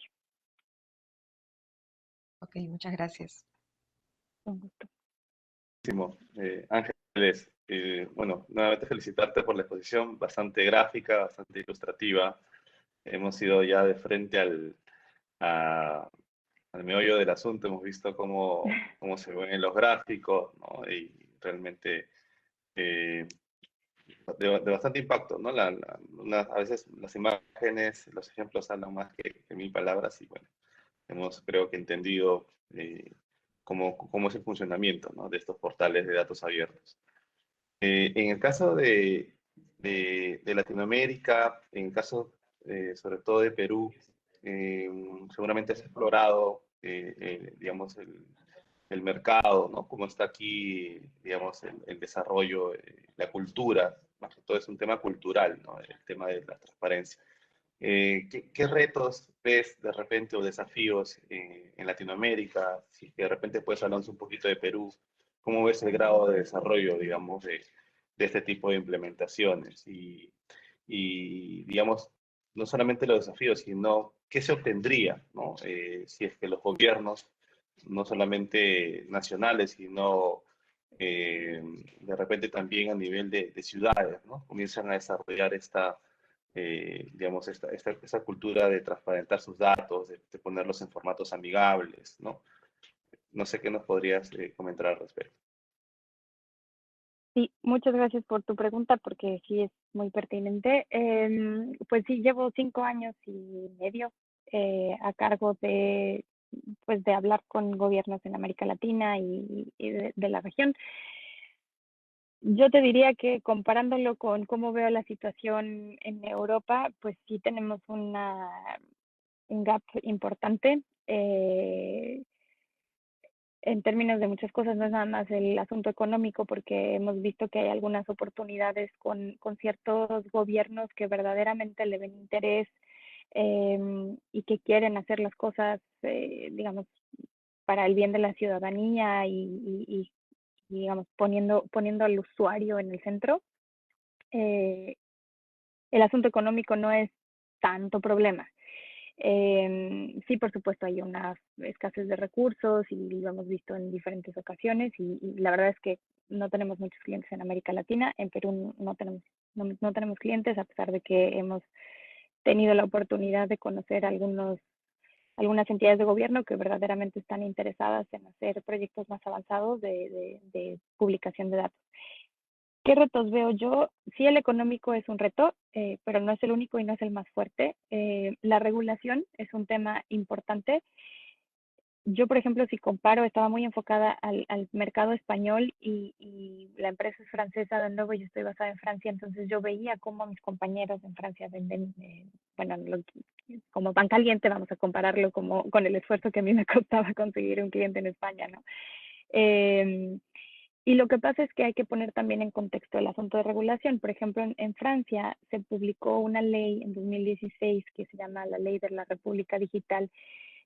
Ok, muchas gracias. Un gusto. Ángeles, bueno, nuevamente felicitarte por la exposición, bastante gráfica, bastante ilustrativa. Hemos ido ya de frente al meollo del asunto, hemos visto cómo se ven los gráficos, ¿no? Y realmente de bastante impacto, ¿no? A veces las imágenes, los ejemplos hablan más que mil palabras y bueno, hemos creo que entendido cómo es el funcionamiento, ¿no? De estos portales de datos abiertos. En el caso de Latinoamérica, en el caso sobre todo de Perú, seguramente has explorado, digamos, el mercado, ¿no? Cómo está aquí, digamos, el desarrollo, la cultura, más que todo es un tema cultural, ¿no? El tema de la transparencia. ¿Qué retos ves de repente o desafíos en Latinoamérica? Si de repente puedes hablarnos un poquito de Perú, ¿cómo ves el grado de desarrollo, digamos, de este tipo de implementaciones? Y, digamos, no solamente los desafíos, sino qué se obtendría, ¿no? Si es que los gobiernos, no solamente nacionales, sino de repente también a nivel de ciudades, ¿no? Comienzan a desarrollar digamos, esta cultura de transparentar sus datos, de ponerlos en formatos amigables, ¿no? No sé qué nos podrías comentar al respecto. Sí, muchas gracias por tu pregunta porque sí es muy pertinente. Pues sí, llevo 5 años y medio a cargo pues de hablar con gobiernos en América Latina y de la región. Yo te diría que comparándolo con cómo veo la situación en Europa, pues sí tenemos un gap importante. En términos de muchas cosas, no es nada más el asunto económico, porque hemos visto que hay algunas oportunidades con ciertos gobiernos que verdaderamente le ven interés y que quieren hacer las cosas, digamos, para el bien de la ciudadanía y digamos, poniendo al usuario en el centro. El asunto económico no es tanto problema. Sí, por supuesto, hay una escasez de recursos y lo hemos visto en diferentes ocasiones y la verdad es que no tenemos muchos clientes en América Latina. En Perú no tenemos clientes, a pesar de que hemos tenido la oportunidad de conocer algunas entidades de gobierno que verdaderamente están interesadas en hacer proyectos más avanzados de publicación de datos. ¿Qué retos veo yo? Sí, el económico es un reto, pero no es el único y no es el más fuerte. La regulación es un tema importante. Yo, por ejemplo, si comparo, estaba muy enfocada al mercado español y la empresa es francesa de nuevo, yo estoy basada en Francia, entonces yo veía cómo mis compañeros en Francia venden, bueno, como pan caliente, vamos a compararlo con el esfuerzo que a mí me costaba conseguir un cliente en España, ¿no? Y lo que pasa es que hay que poner también en contexto el asunto de regulación. Por ejemplo, en Francia se publicó una ley en 2016 que se llama la Ley de la República Digital,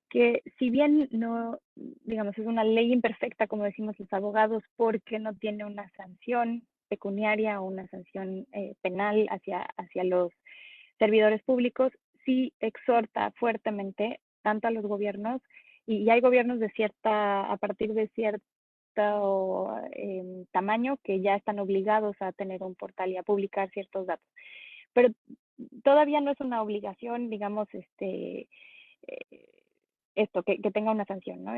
que si bien no, digamos, es una ley imperfecta, como decimos los abogados, porque no tiene una sanción pecuniaria o una sanción penal hacia los servidores públicos, sí exhorta fuertemente tanto a los gobiernos, y hay gobiernos a partir de cierto tamaño que ya están obligados a tener un portal y a publicar ciertos datos. Pero todavía no es una obligación, digamos, esto, que tenga una sanción, ¿no?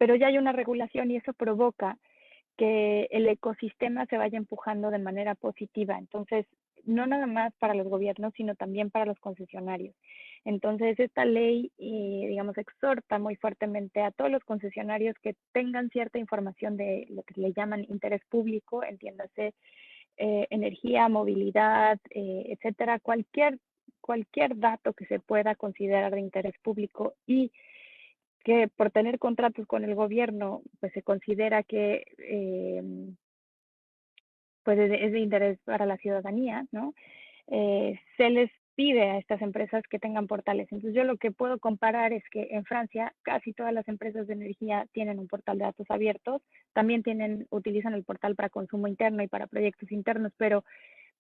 pero ya hay una regulación y eso provoca que el ecosistema se vaya empujando de manera positiva. Entonces, no nada más para los gobiernos, sino también para los concesionarios. Entonces, esta ley, digamos, exhorta muy fuertemente a todos los concesionarios que tengan cierta información de lo que le llaman interés público, entiéndase, energía, movilidad, etcétera, cualquier dato que se pueda considerar de interés público y que por tener contratos con el gobierno, pues se considera que pues es de interés para la ciudadanía, ¿no? Se les pide a estas empresas que tengan portales. Entonces yo lo que puedo comparar es que en Francia casi todas las empresas de energía tienen un portal de datos abiertos, también utilizan el portal para consumo interno y para proyectos internos, pero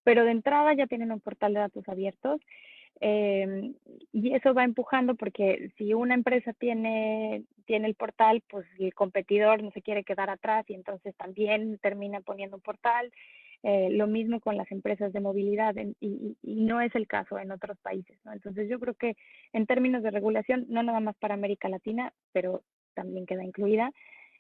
de entrada ya tienen un portal de datos abiertos. Y eso va empujando porque si una empresa tiene el portal, pues el competidor no se quiere quedar atrás y entonces también termina poniendo un portal. Lo mismo con las empresas de movilidad y no es el caso en otros países, ¿no? Entonces yo creo que en términos de regulación, no nada más para América Latina, pero también queda incluida,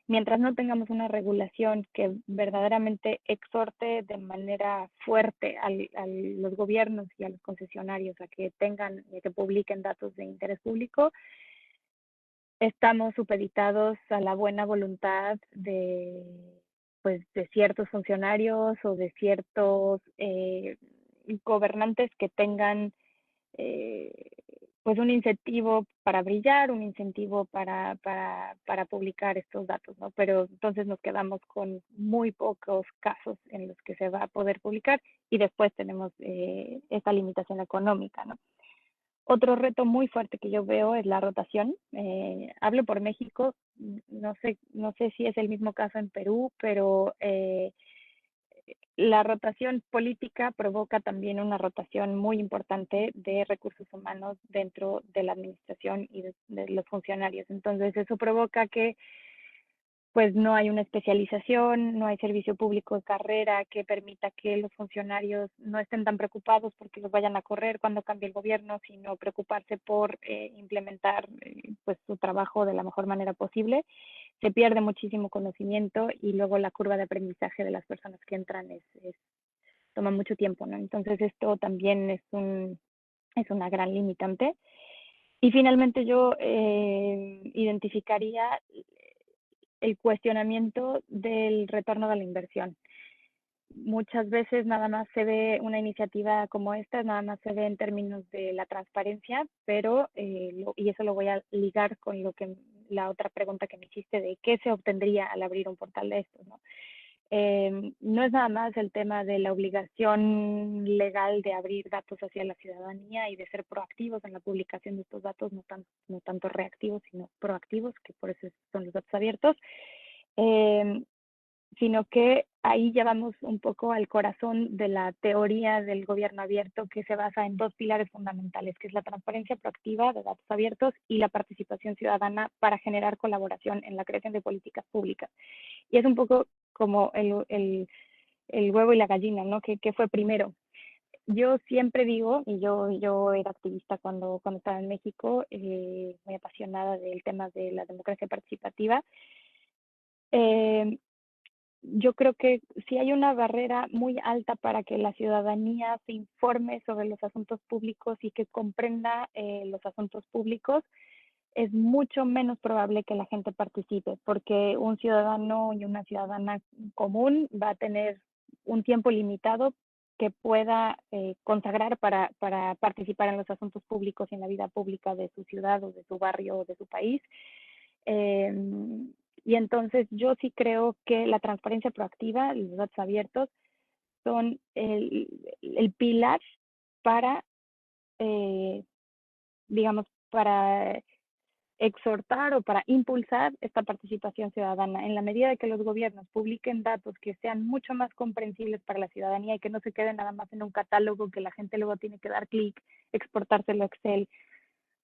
mientras no tengamos una regulación que verdaderamente exhorte de manera fuerte a los gobiernos y a los concesionarios a que que publiquen datos de interés público, estamos supeditados a la buena voluntad de ciertos funcionarios o de ciertos gobernantes que tengan pues un incentivo para brillar, un incentivo para publicar estos datos, ¿no? Pero entonces nos quedamos con muy pocos casos en los que se va a poder publicar y después tenemos esta limitación económica, ¿no? Otro reto muy fuerte que yo veo es la rotación. Hablo por México, no sé si es el mismo caso en Perú, pero la rotación política provoca también una rotación muy importante de recursos humanos dentro de la administración y de los funcionarios. Entonces, eso provoca que pues no hay una especialización, no hay servicio público de carrera que permita que los funcionarios no estén tan preocupados porque los vayan a correr cuando cambie el gobierno, sino preocuparse por implementar pues su trabajo de la mejor manera posible. Se pierde muchísimo conocimiento y luego la curva de aprendizaje de las personas que entran toma mucho tiempo, ¿no? Entonces esto también es una gran limitante. Y finalmente yo identificaría el cuestionamiento del retorno de la inversión. Muchas veces nada más se ve una iniciativa como esta, nada más se ve en términos de la transparencia, pero, y eso lo voy a ligar con la otra pregunta que me hiciste de qué se obtendría al abrir un portal de estos, ¿no? No es nada más el tema de la obligación legal de abrir datos hacia la ciudadanía y de ser proactivos en la publicación de estos datos, no tanto reactivos, sino proactivos, que por eso son los datos abiertos, sino que ahí ya vamos un poco al corazón de la teoría del gobierno abierto, que se basa en dos pilares fundamentales, que es la transparencia proactiva de datos abiertos y la participación ciudadana para generar colaboración en la creación de políticas públicas. Y es un poco como el huevo y la gallina, ¿no? ¿Qué fue primero? Yo siempre digo, y yo era activista cuando estaba en México, muy apasionada del tema de la democracia participativa. Yo creo que si hay una barrera muy alta para que la ciudadanía se informe sobre los asuntos públicos y que comprenda los asuntos públicos, es mucho menos probable que la gente participe, porque un ciudadano y una ciudadana común va a tener un tiempo limitado que pueda consagrar para participar en los asuntos públicos y en la vida pública de su ciudad o de su barrio o de su país. Y entonces yo sí creo que la transparencia proactiva y los datos abiertos son el pilar para, digamos, para exhortar o para impulsar esta participación ciudadana. En la medida de que los gobiernos publiquen datos que sean mucho más comprensibles para la ciudadanía y que no se queden nada más en un catálogo que la gente luego tiene que dar clic, exportárselo a Excel.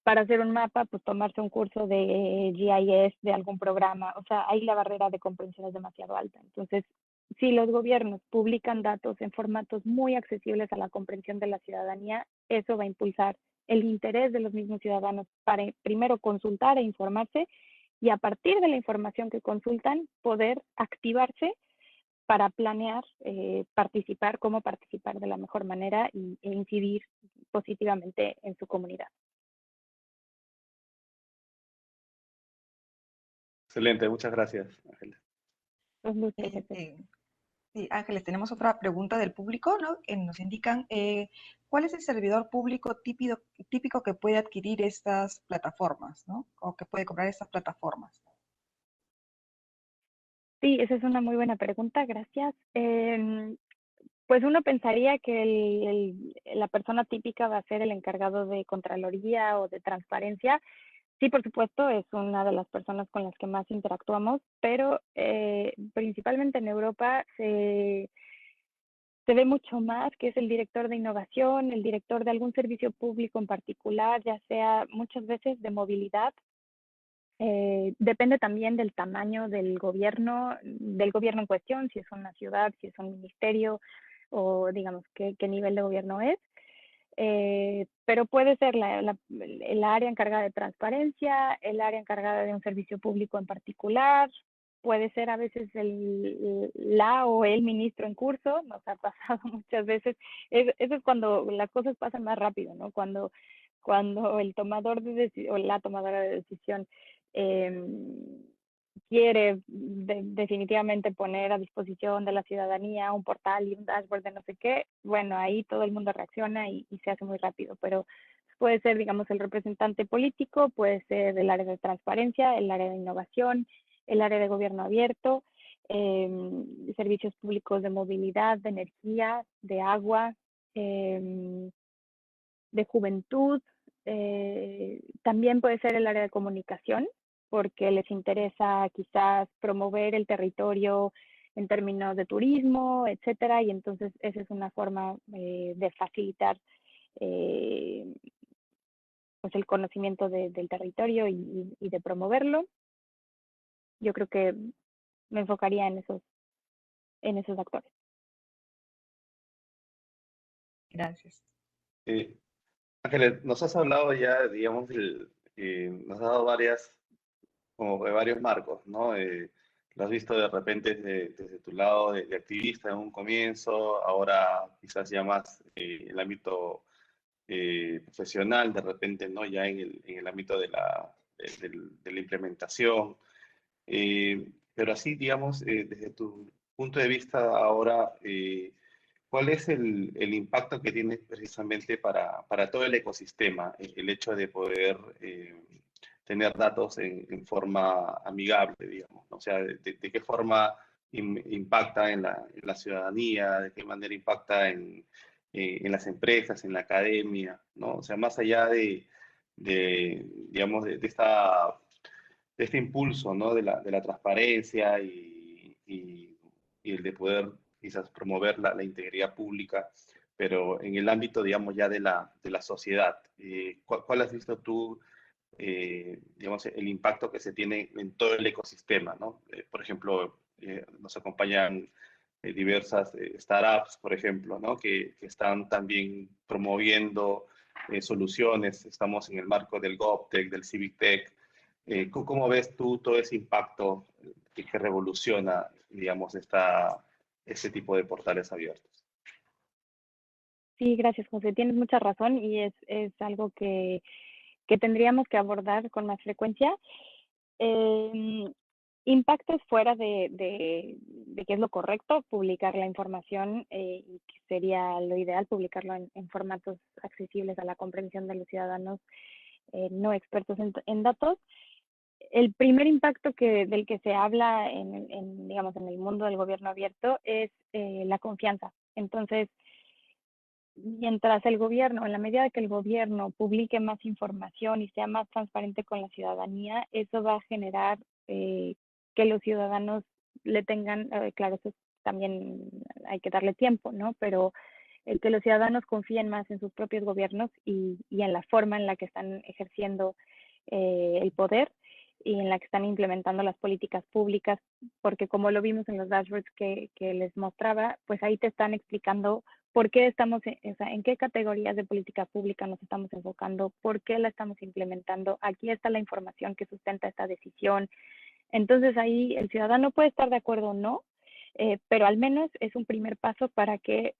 Para hacer un mapa, pues tomarse un curso de GIS de algún programa. O sea, ahí la barrera de comprensión es demasiado alta. Entonces, si los gobiernos publican datos en formatos muy accesibles a la comprensión de la ciudadanía, eso va a impulsar el interés de los mismos ciudadanos para primero consultar e informarse y a partir de la información que consultan, poder activarse para planear cómo participar de la mejor manera e incidir positivamente en su comunidad. Excelente, muchas gracias, Ángeles. Sí, Ángeles, tenemos otra pregunta del público, ¿no? Nos indican, ¿cuál es el servidor público típico que puede adquirir estas plataformas, ¿no? O que puede comprar estas plataformas. Sí, esa es una muy buena pregunta, gracias. Pues uno pensaría que la persona típica va a ser el encargado de Contraloría o de transparencia. Sí, por supuesto, es una de las personas con las que más interactuamos, pero principalmente en Europa se ve mucho más que es el director de innovación, el director de algún servicio público en particular, ya sea muchas veces de movilidad. Depende también del tamaño del gobierno en cuestión, si es una ciudad, si es un ministerio o digamos qué nivel de gobierno es. Pero puede ser el área encargada de transparencia, el área encargada de un servicio público en particular, puede ser a veces la o el ministro en curso, nos ha pasado muchas veces. Eso es cuando las cosas pasan más rápido, ¿no? Cuando el tomador de decisión o la tomadora de decisión quiere definitivamente poner a disposición de la ciudadanía un portal y un dashboard de no sé qué, bueno, ahí todo el mundo reacciona y se hace muy rápido, pero puede ser, digamos, el representante político, puede ser el área de transparencia, el área de innovación, el área de gobierno abierto, servicios públicos de movilidad, de energía, de agua, de juventud, también puede ser el área de comunicación, porque les interesa quizás promover el territorio en términos de turismo, etcétera, y entonces esa es una forma de facilitar pues el conocimiento del territorio y de promoverlo. Yo creo que me enfocaría en esos actores. Gracias. Ángeles, nos has hablado ya, digamos, nos has dado varios marcos, ¿no? Lo has visto de repente desde tu lado de activista en un comienzo, ahora quizás ya más el ámbito profesional, de repente, ¿no? Ya en el ámbito de la implementación. Pero así, digamos, desde tu punto de vista ahora, ¿cuál es el impacto que tiene precisamente para todo el ecosistema el hecho de poder tener datos en forma amigable, digamos, ¿no? O sea, de qué forma impacta en la ciudadanía, de qué manera impacta en las empresas, en la academia, ¿no? O sea, más allá digamos, de este impulso, ¿no? De la transparencia y el de poder quizás promover la integridad pública, pero en el ámbito, digamos, ya de la sociedad. ¿Cuál has visto tú, digamos, el impacto que se tiene en todo el ecosistema, ¿no? Por ejemplo, nos acompañan diversas startups, por ejemplo, ¿no? Que están también promoviendo soluciones. Estamos en el marco del GovTech, del CivicTech. ¿Cómo ves tú todo ese impacto que revoluciona, digamos, este tipo de portales abiertos? Sí, gracias, José. Tienes mucha razón y es algo que tendríamos que abordar con más frecuencia. Impactos fuera de qué es lo correcto, publicar la información y que sería lo ideal publicarlo en formatos accesibles a la comprensión de los ciudadanos no expertos en datos. El primer impacto del que se habla digamos, en el mundo del gobierno abierto es la confianza. Entonces, mientras en la medida de que el gobierno publique más información y sea más transparente con la ciudadanía, eso va a generar que los ciudadanos le tengan, claro, eso también hay que darle tiempo, ¿no? Pero que los ciudadanos confíen más en sus propios gobiernos y en la forma en la que están ejerciendo el poder y en la que están implementando las políticas públicas, porque como lo vimos en los dashboards que les mostraba, pues ahí te están explicando ¿por qué estamos, o sea, en qué categorías de política pública nos estamos enfocando? ¿Por qué la estamos implementando? Aquí está la información que sustenta esta decisión. Entonces ahí el ciudadano puede estar de acuerdo o no, pero al menos es un primer paso para que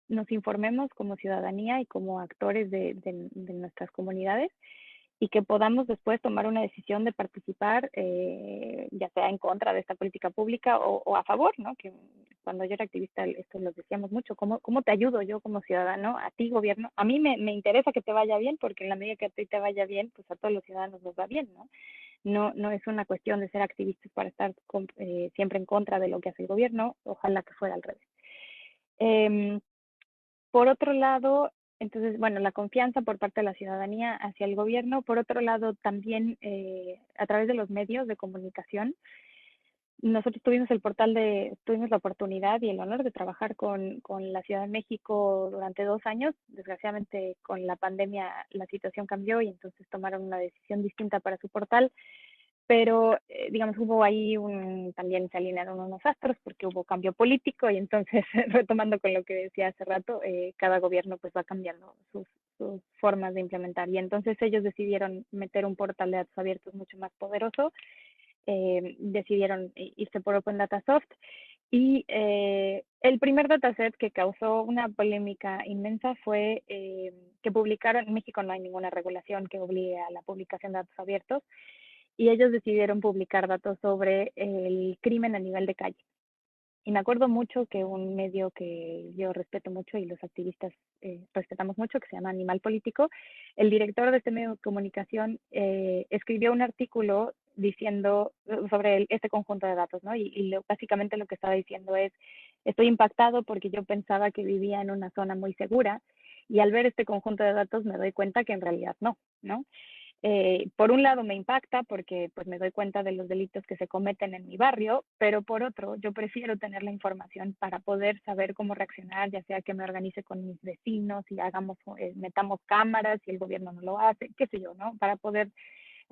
nos informemos como ciudadanía y como actores de nuestras comunidades y que podamos después tomar una decisión de participar, ya sea en contra de esta política pública o a favor, ¿no? Que cuando yo era activista esto lo decíamos mucho, ¿cómo te ayudo yo como ciudadano, a ti gobierno? A mí me interesa que te vaya bien, porque en la medida que a ti te vaya bien, pues a todos los ciudadanos nos va bien, ¿no? No es una cuestión de ser activistas para estar siempre en contra de lo que hace el gobierno, ojalá que fuera al revés. Por otro lado, entonces, bueno, la confianza por parte de la ciudadanía hacia el gobierno. Por otro lado, también a través de los medios de comunicación. Nosotros tuvimos la oportunidad y el honor de trabajar con la Ciudad de México durante 2 años. Desgraciadamente, con la pandemia la situación cambió y entonces tomaron una decisión distinta para su portal. Pero, digamos, hubo ahí también se alinearon unos astros porque hubo cambio político y entonces, retomando con lo que decía hace rato, cada gobierno pues va cambiando sus formas de implementar. Y entonces ellos decidieron meter un portal de datos abiertos mucho más poderoso, decidieron irse por Open Data Soft y el primer dataset que causó una polémica inmensa fue que publicaron, en México no hay ninguna regulación que obligue a la publicación de datos abiertos, y ellos decidieron publicar datos sobre el crimen a nivel de calle. Y me acuerdo mucho que un medio que yo respeto mucho y los activistas respetamos mucho, que se llama Animal Político, el director de este medio de comunicación escribió un artículo diciendo sobre este conjunto de datos, ¿no? Y básicamente lo que estaba diciendo es, estoy impactado porque yo pensaba que vivía en una zona muy segura y al ver este conjunto de datos me doy cuenta que en realidad no, ¿no? Por un lado me impacta porque pues me doy cuenta de los delitos que se cometen en mi barrio, pero por otro yo prefiero tener la información para poder saber cómo reaccionar, ya sea que me organice con mis vecinos y metamos cámaras si el gobierno no lo hace, qué sé yo, ¿no? Para poder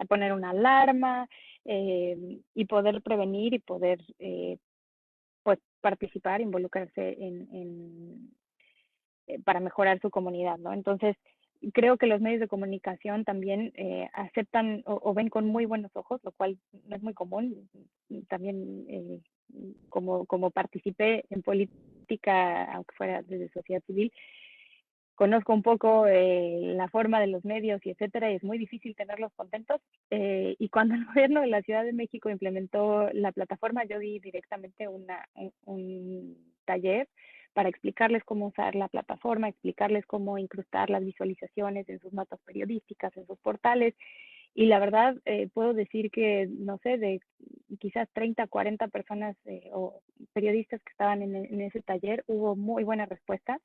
poner una alarma y poder prevenir y poder pues participar, involucrarse para mejorar su comunidad, ¿no? Entonces, creo que los medios de comunicación también aceptan o ven con muy buenos ojos, lo cual no es muy común. También como participé en política, aunque fuera desde sociedad civil, conozco un poco la forma de los medios y etcétera, y es muy difícil tenerlos contentos. Y cuando el gobierno de la Ciudad de México implementó la plataforma, yo di directamente un taller para explicarles cómo usar la plataforma, explicarles cómo incrustar las visualizaciones en sus notas periodísticas, en sus portales. Y la verdad, puedo decir que, no sé, de quizás 30, 40 personas o periodistas que estaban en ese taller, hubo muy buena respuesta.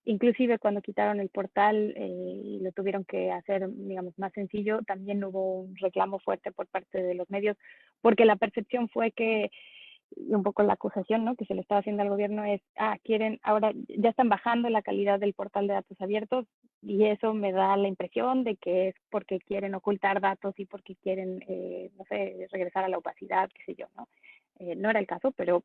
Inclusive cuando quitaron el portal y lo tuvieron que hacer, digamos, más sencillo, también hubo un reclamo fuerte por parte de los medios, porque la percepción fue que, y un poco la acusación, ¿no?, que se le estaba haciendo al gobierno es, ahora ya están bajando la calidad del portal de datos abiertos, y eso me da la impresión de que es porque quieren ocultar datos y porque quieren, no sé, regresar a la opacidad, qué sé yo, ¿no? No era el caso, pero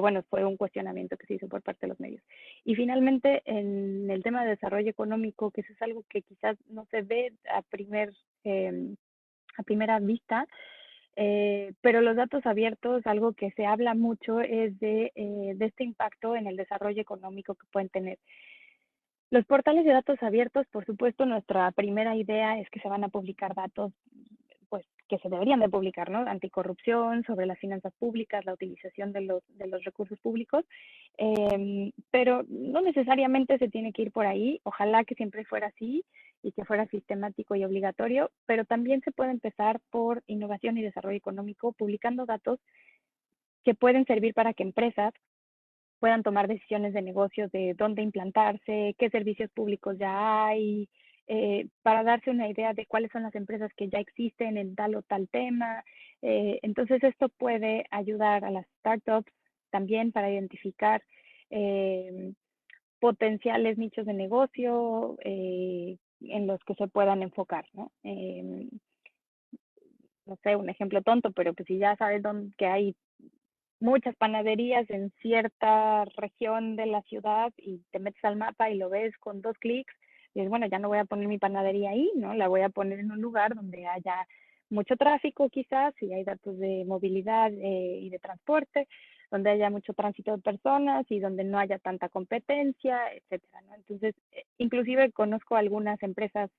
bueno, fue un cuestionamiento que se hizo por parte de los medios. Y finalmente, en el tema de desarrollo económico, que eso es algo que quizás no se ve a primera vista, pero los datos abiertos, algo que se habla mucho es de este impacto en el desarrollo económico que pueden tener. Los portales de datos abiertos, por supuesto, nuestra primera idea es que se van a publicar datos pues que se deberían de publicar, ¿no? Anticorrupción, sobre las finanzas públicas, la utilización de los recursos públicos, pero no necesariamente se tiene que ir por ahí. Ojalá que siempre fuera así y que fuera sistemático y obligatorio, pero también se puede empezar por innovación y desarrollo económico, publicando datos que pueden servir para que empresas puedan tomar decisiones de negocios, de dónde implantarse, qué servicios públicos ya hay, para darse una idea de cuáles son las empresas que ya existen en tal o tal tema. Entonces, esto puede ayudar a las startups también para identificar potenciales nichos de negocio en los que se puedan enfocar, ¿no? No sé, un ejemplo tonto, pero pues si ya sabes que hay muchas panaderías en cierta región de la ciudad y te metes al mapa y lo ves con 2 clics, y dices, bueno, ya no voy a poner mi panadería ahí, ¿no? La voy a poner en un lugar donde haya mucho tráfico quizás, y hay datos de movilidad y de transporte, donde haya mucho tránsito de personas y donde no haya tanta competencia, etcétera, ¿no? Entonces, inclusive conozco algunas empresas,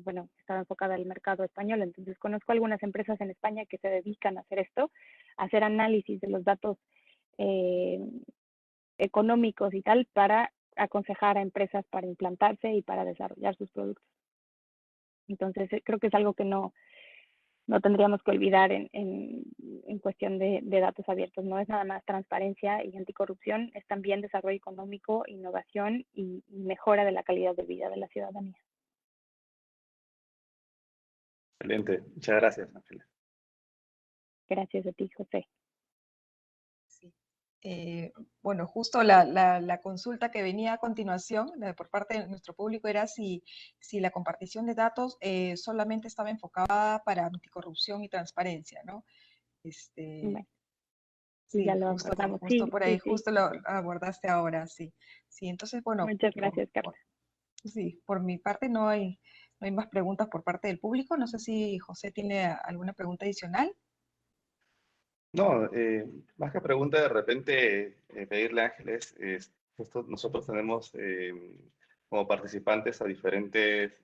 bueno, estaba enfocada al mercado español, entonces conozco algunas empresas en España que se dedican a hacer esto, a hacer análisis de los datos económicos y tal para aconsejar a empresas para implantarse y para desarrollar sus productos. Entonces, creo que es algo que no tendríamos que olvidar en cuestión de datos abiertos. No es nada más transparencia y anticorrupción, es también desarrollo económico, innovación y mejora de la calidad de vida de la ciudadanía. Excelente, muchas gracias, Ángela. Gracias a ti, José. Sí. Bueno, justo la consulta que venía a continuación por parte de nuestro público era si la compartición de datos solamente estaba enfocada para anticorrupción y transparencia, ¿no? Bueno, Sí, ya lo justo abordamos. por ahí, Sí. justo lo abordaste ahora, sí. Sí, entonces, bueno, Muchas gracias, Carla. Sí, por mi parte no hay más preguntas por parte del público. No sé si José tiene alguna pregunta adicional. No, más que pregunta, de repente pedirle a Ángeles, nosotros tenemos como participantes a diferentes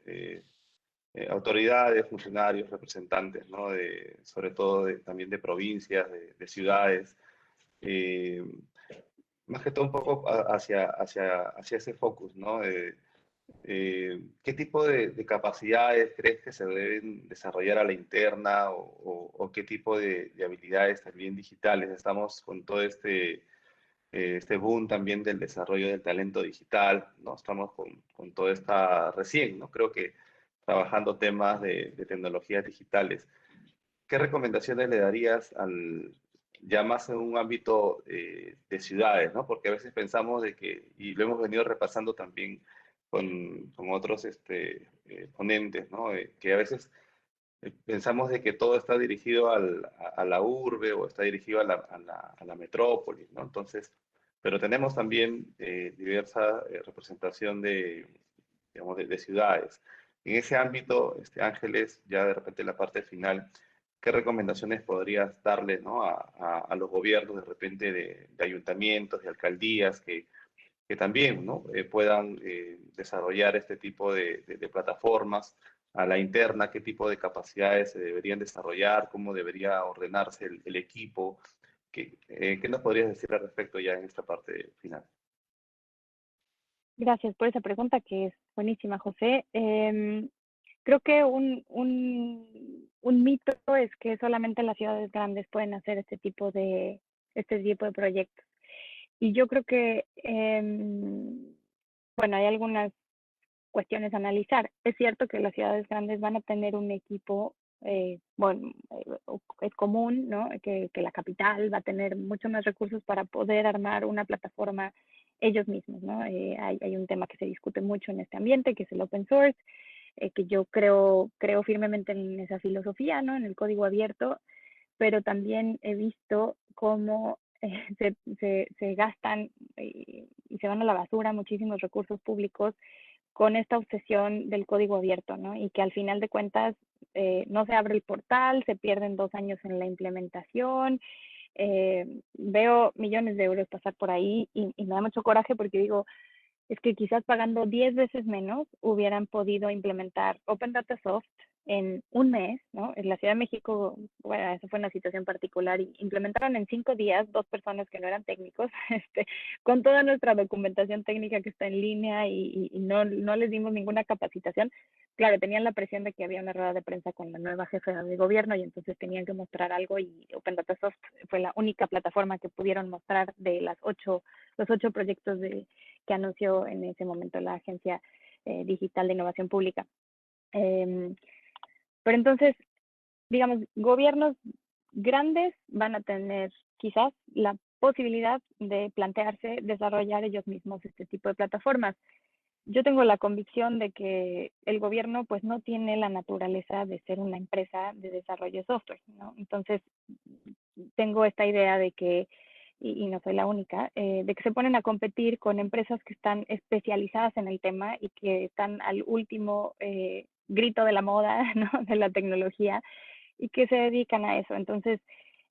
autoridades, funcionarios, representantes, ¿no? Sobre todo también de provincias, de ciudades. eh, Más que todo un poco hacia ese focus, ¿no? ¿Qué tipo de capacidades crees que se deben desarrollar a la interna o qué tipo de habilidades también digitales? Estamos con todo este boom también del desarrollo del talento digital, ¿no? Estamos con toda esta recién, ¿no? Creo que trabajando temas de tecnologías digitales. ¿Qué recomendaciones le darías ya más en un ámbito de ciudades, ¿no? Porque a veces pensamos de que, y lo hemos venido repasando también con otros ponentes, ¿no? Que a veces pensamos de que todo está dirigido a la urbe o está dirigido a la metrópoli, ¿no? Entonces, pero tenemos también diversa representación digamos, de ciudades. En ese ámbito, Ángeles, ya de repente en la parte final, ¿qué recomendaciones podrías darle, ¿no? a los gobiernos de repente de ayuntamientos, de alcaldías, que también, ¿no? Puedan desarrollar este tipo de plataformas a la interna, qué tipo de capacidades se deberían desarrollar, cómo debería ordenarse el equipo? ¿Qué nos podrías decir al respecto ya en esta parte final? Gracias por esa pregunta que es buenísima, José. Creo que un mito es que solamente las ciudades grandes pueden hacer este tipo de proyectos. Y yo creo que, bueno, hay algunas cuestiones a analizar. Es cierto que las ciudades grandes van a tener un equipo, bueno, es común, ¿no? Que la capital va a tener mucho más recursos para poder armar una plataforma ellos mismos, ¿no? Hay un tema que se discute mucho en este ambiente, que es el open source, que yo creo firmemente en esa filosofía, ¿no? En el código abierto, pero también he visto cómo se gastan y se van a la basura muchísimos recursos públicos con esta obsesión del código abierto, ¿no? Y que al final de cuentas no se abre el portal, se pierden 2 años en la implementación. Veo millones de euros pasar por ahí y me da mucho coraje porque digo, es que quizás pagando 10 veces menos hubieran podido implementar Open Data Soft en un mes, ¿no? En la Ciudad de México, bueno, esa fue una situación particular, y implementaron en 5 días 2 personas que no eran técnicos, con toda nuestra documentación técnica que está en línea y no les dimos ninguna capacitación. Claro, tenían la presión de que había una rueda de prensa con la nueva jefa de gobierno y entonces tenían que mostrar algo, y Open Data Soft fue la única plataforma que pudieron mostrar de los 8 proyectos que anunció en ese momento la Agencia Digital de Innovación Pública. Pero entonces, digamos, gobiernos grandes van a tener quizás la posibilidad de plantearse desarrollar ellos mismos este tipo de plataformas. yo tengo la convicción de que el gobierno pues no tiene la naturaleza de ser una empresa de desarrollo de software, ¿no? Entonces, tengo esta idea de que, y no soy la única, de que se ponen a competir con empresas que están especializadas en el tema y que están al último grito de la moda, ¿no? De la tecnología, y que se dedican a eso. Entonces,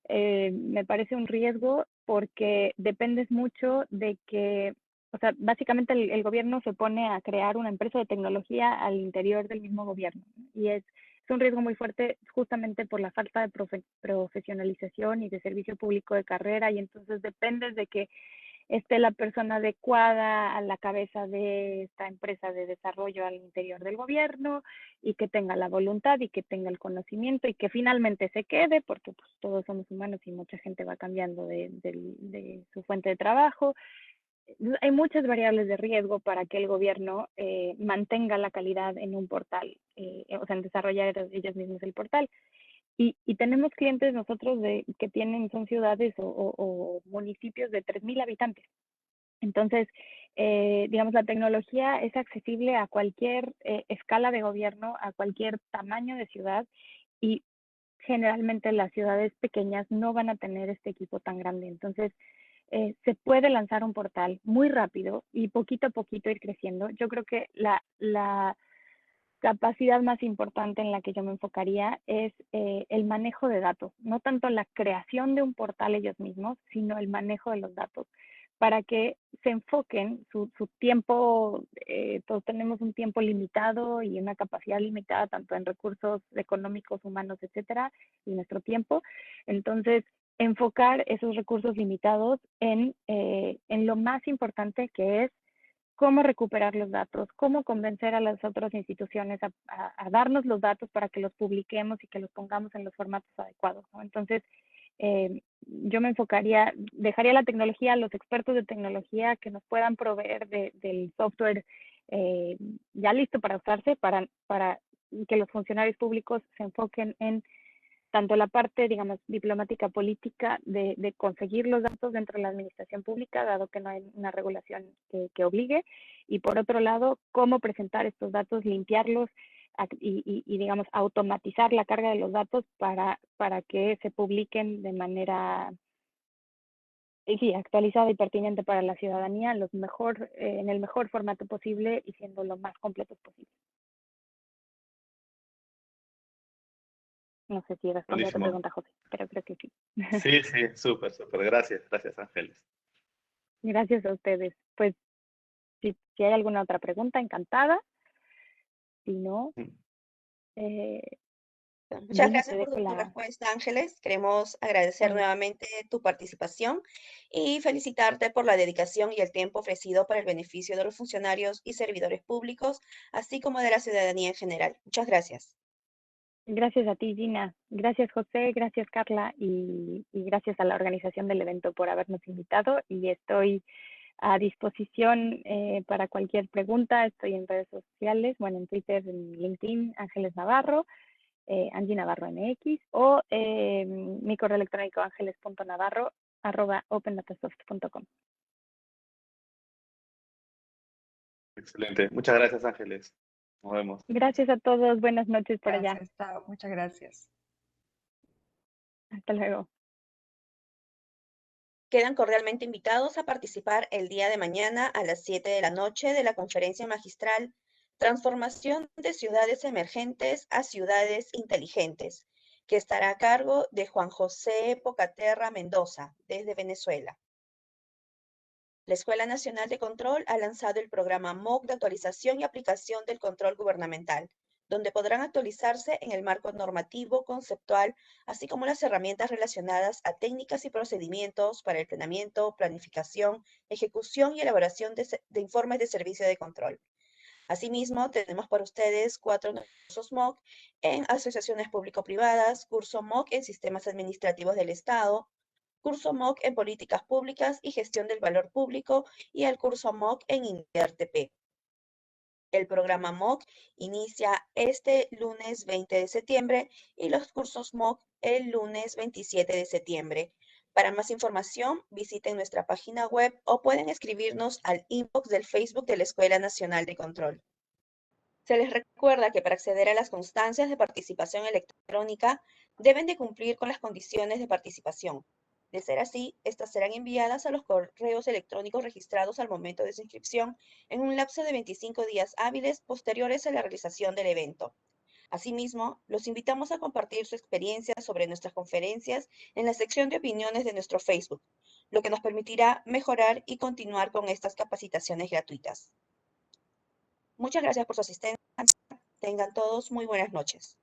me parece un riesgo porque dependes mucho de que, o sea, básicamente el gobierno se pone a crear una empresa de tecnología al interior del mismo gobierno, ¿no? Y es un riesgo muy fuerte justamente por la falta de profesionalización y de servicio público de carrera, y entonces dependes de que esté la persona adecuada a la cabeza de esta empresa de desarrollo al interior del gobierno y que tenga la voluntad y que tenga el conocimiento y que finalmente se quede, porque pues todos somos humanos y mucha gente va cambiando de su fuente de trabajo. Hay muchas variables de riesgo para que el gobierno mantenga la calidad en un portal, o sea, en desarrollar ellos mismos el portal. Y tenemos clientes nosotros que son ciudades o municipios de 3,000 habitantes. Entonces, digamos, la tecnología es accesible a cualquier escala de gobierno, a cualquier tamaño de ciudad, y generalmente las ciudades pequeñas no van a tener este equipo tan grande. Entonces, se puede lanzar un portal muy rápido y poquito a poquito ir creciendo. Yo creo que la capacidad más importante en la que yo me enfocaría es el manejo de datos, no tanto la creación de un portal ellos mismos, sino el manejo de los datos, para que se enfoquen su tiempo. Todos tenemos un tiempo limitado y una capacidad limitada, tanto en recursos económicos, humanos, etcétera, y nuestro tiempo. Entonces, enfocar esos recursos limitados en lo más importante, que es cómo recuperar los datos, cómo convencer a las otras instituciones a darnos los datos para que los publiquemos y que los pongamos en los formatos adecuados, ¿no? Entonces, yo me enfocaría, dejaría la tecnología a los expertos de tecnología que nos puedan proveer del software ya listo para usarse, para que los funcionarios públicos se enfoquen en tanto la parte, digamos, diplomática política de conseguir los datos dentro de la administración pública, dado que no hay una regulación que obligue, y por otro lado, cómo presentar estos datos, limpiarlos y digamos, automatizar la carga de los datos para que se publiquen de manera sí, actualizada y pertinente para la ciudadanía, en el mejor formato posible y siendo lo más completos posible. No sé si respondí a tu pregunta, José, pero creo que sí. Sí, sí, súper, súper. Gracias, gracias, Ángeles. Gracias a ustedes. Pues si hay alguna otra pregunta, encantada. Si no, muchas gracias por tu respuesta, Ángeles. Queremos agradecer nuevamente tu participación y felicitarte por la dedicación y el tiempo ofrecido para el beneficio de los funcionarios y servidores públicos, así como de la ciudadanía en general. Muchas gracias. Gracias a ti, Gina. Gracias, José. Gracias, Carla. Y gracias a la organización del evento por habernos invitado. Y estoy a disposición para cualquier pregunta. Estoy en redes sociales, bueno, en Twitter, en LinkedIn, Ángeles Navarro, Angie Navarro MX, o mi correo electrónico angeles.navarro@opendatasoft.com. Excelente. Muchas gracias, Ángeles. Nos vemos. Gracias a todos. Buenas noches por allá. Muchas gracias. Hasta luego. Quedan cordialmente invitados a participar el día de mañana a las 7 de la noche de la conferencia magistral Transformación de ciudades emergentes a ciudades inteligentes, que estará a cargo de Juan José Pocaterra Mendoza, desde Venezuela. La Escuela Nacional de Control ha lanzado el programa MOOC de actualización y aplicación del control gubernamental, donde podrán actualizarse en el marco normativo, conceptual, así como las herramientas relacionadas a técnicas y procedimientos para el planeamiento, planificación, ejecución y elaboración de informes de servicio de control. Asimismo, tenemos para ustedes 4 cursos MOOC en asociaciones público-privadas, curso MOOC en sistemas administrativos del Estado, curso MOOC en políticas públicas y gestión del valor público y el curso MOOC en INVERTP. El programa MOOC inicia este lunes 20 de septiembre y los cursos MOOC el lunes 27 de septiembre. Para más información, visiten nuestra página web o pueden escribirnos al inbox del Facebook de la Escuela Nacional de Control. Se les recuerda que para acceder a las constancias de participación electrónica deben de cumplir con las condiciones de participación. De ser así, estas serán enviadas a los correos electrónicos registrados al momento de su inscripción en un lapso de 25 días hábiles posteriores a la realización del evento. Asimismo, los invitamos a compartir su experiencia sobre nuestras conferencias en la sección de opiniones de nuestro Facebook, lo que nos permitirá mejorar y continuar con estas capacitaciones gratuitas. Muchas gracias por su asistencia. Tengan todos muy buenas noches.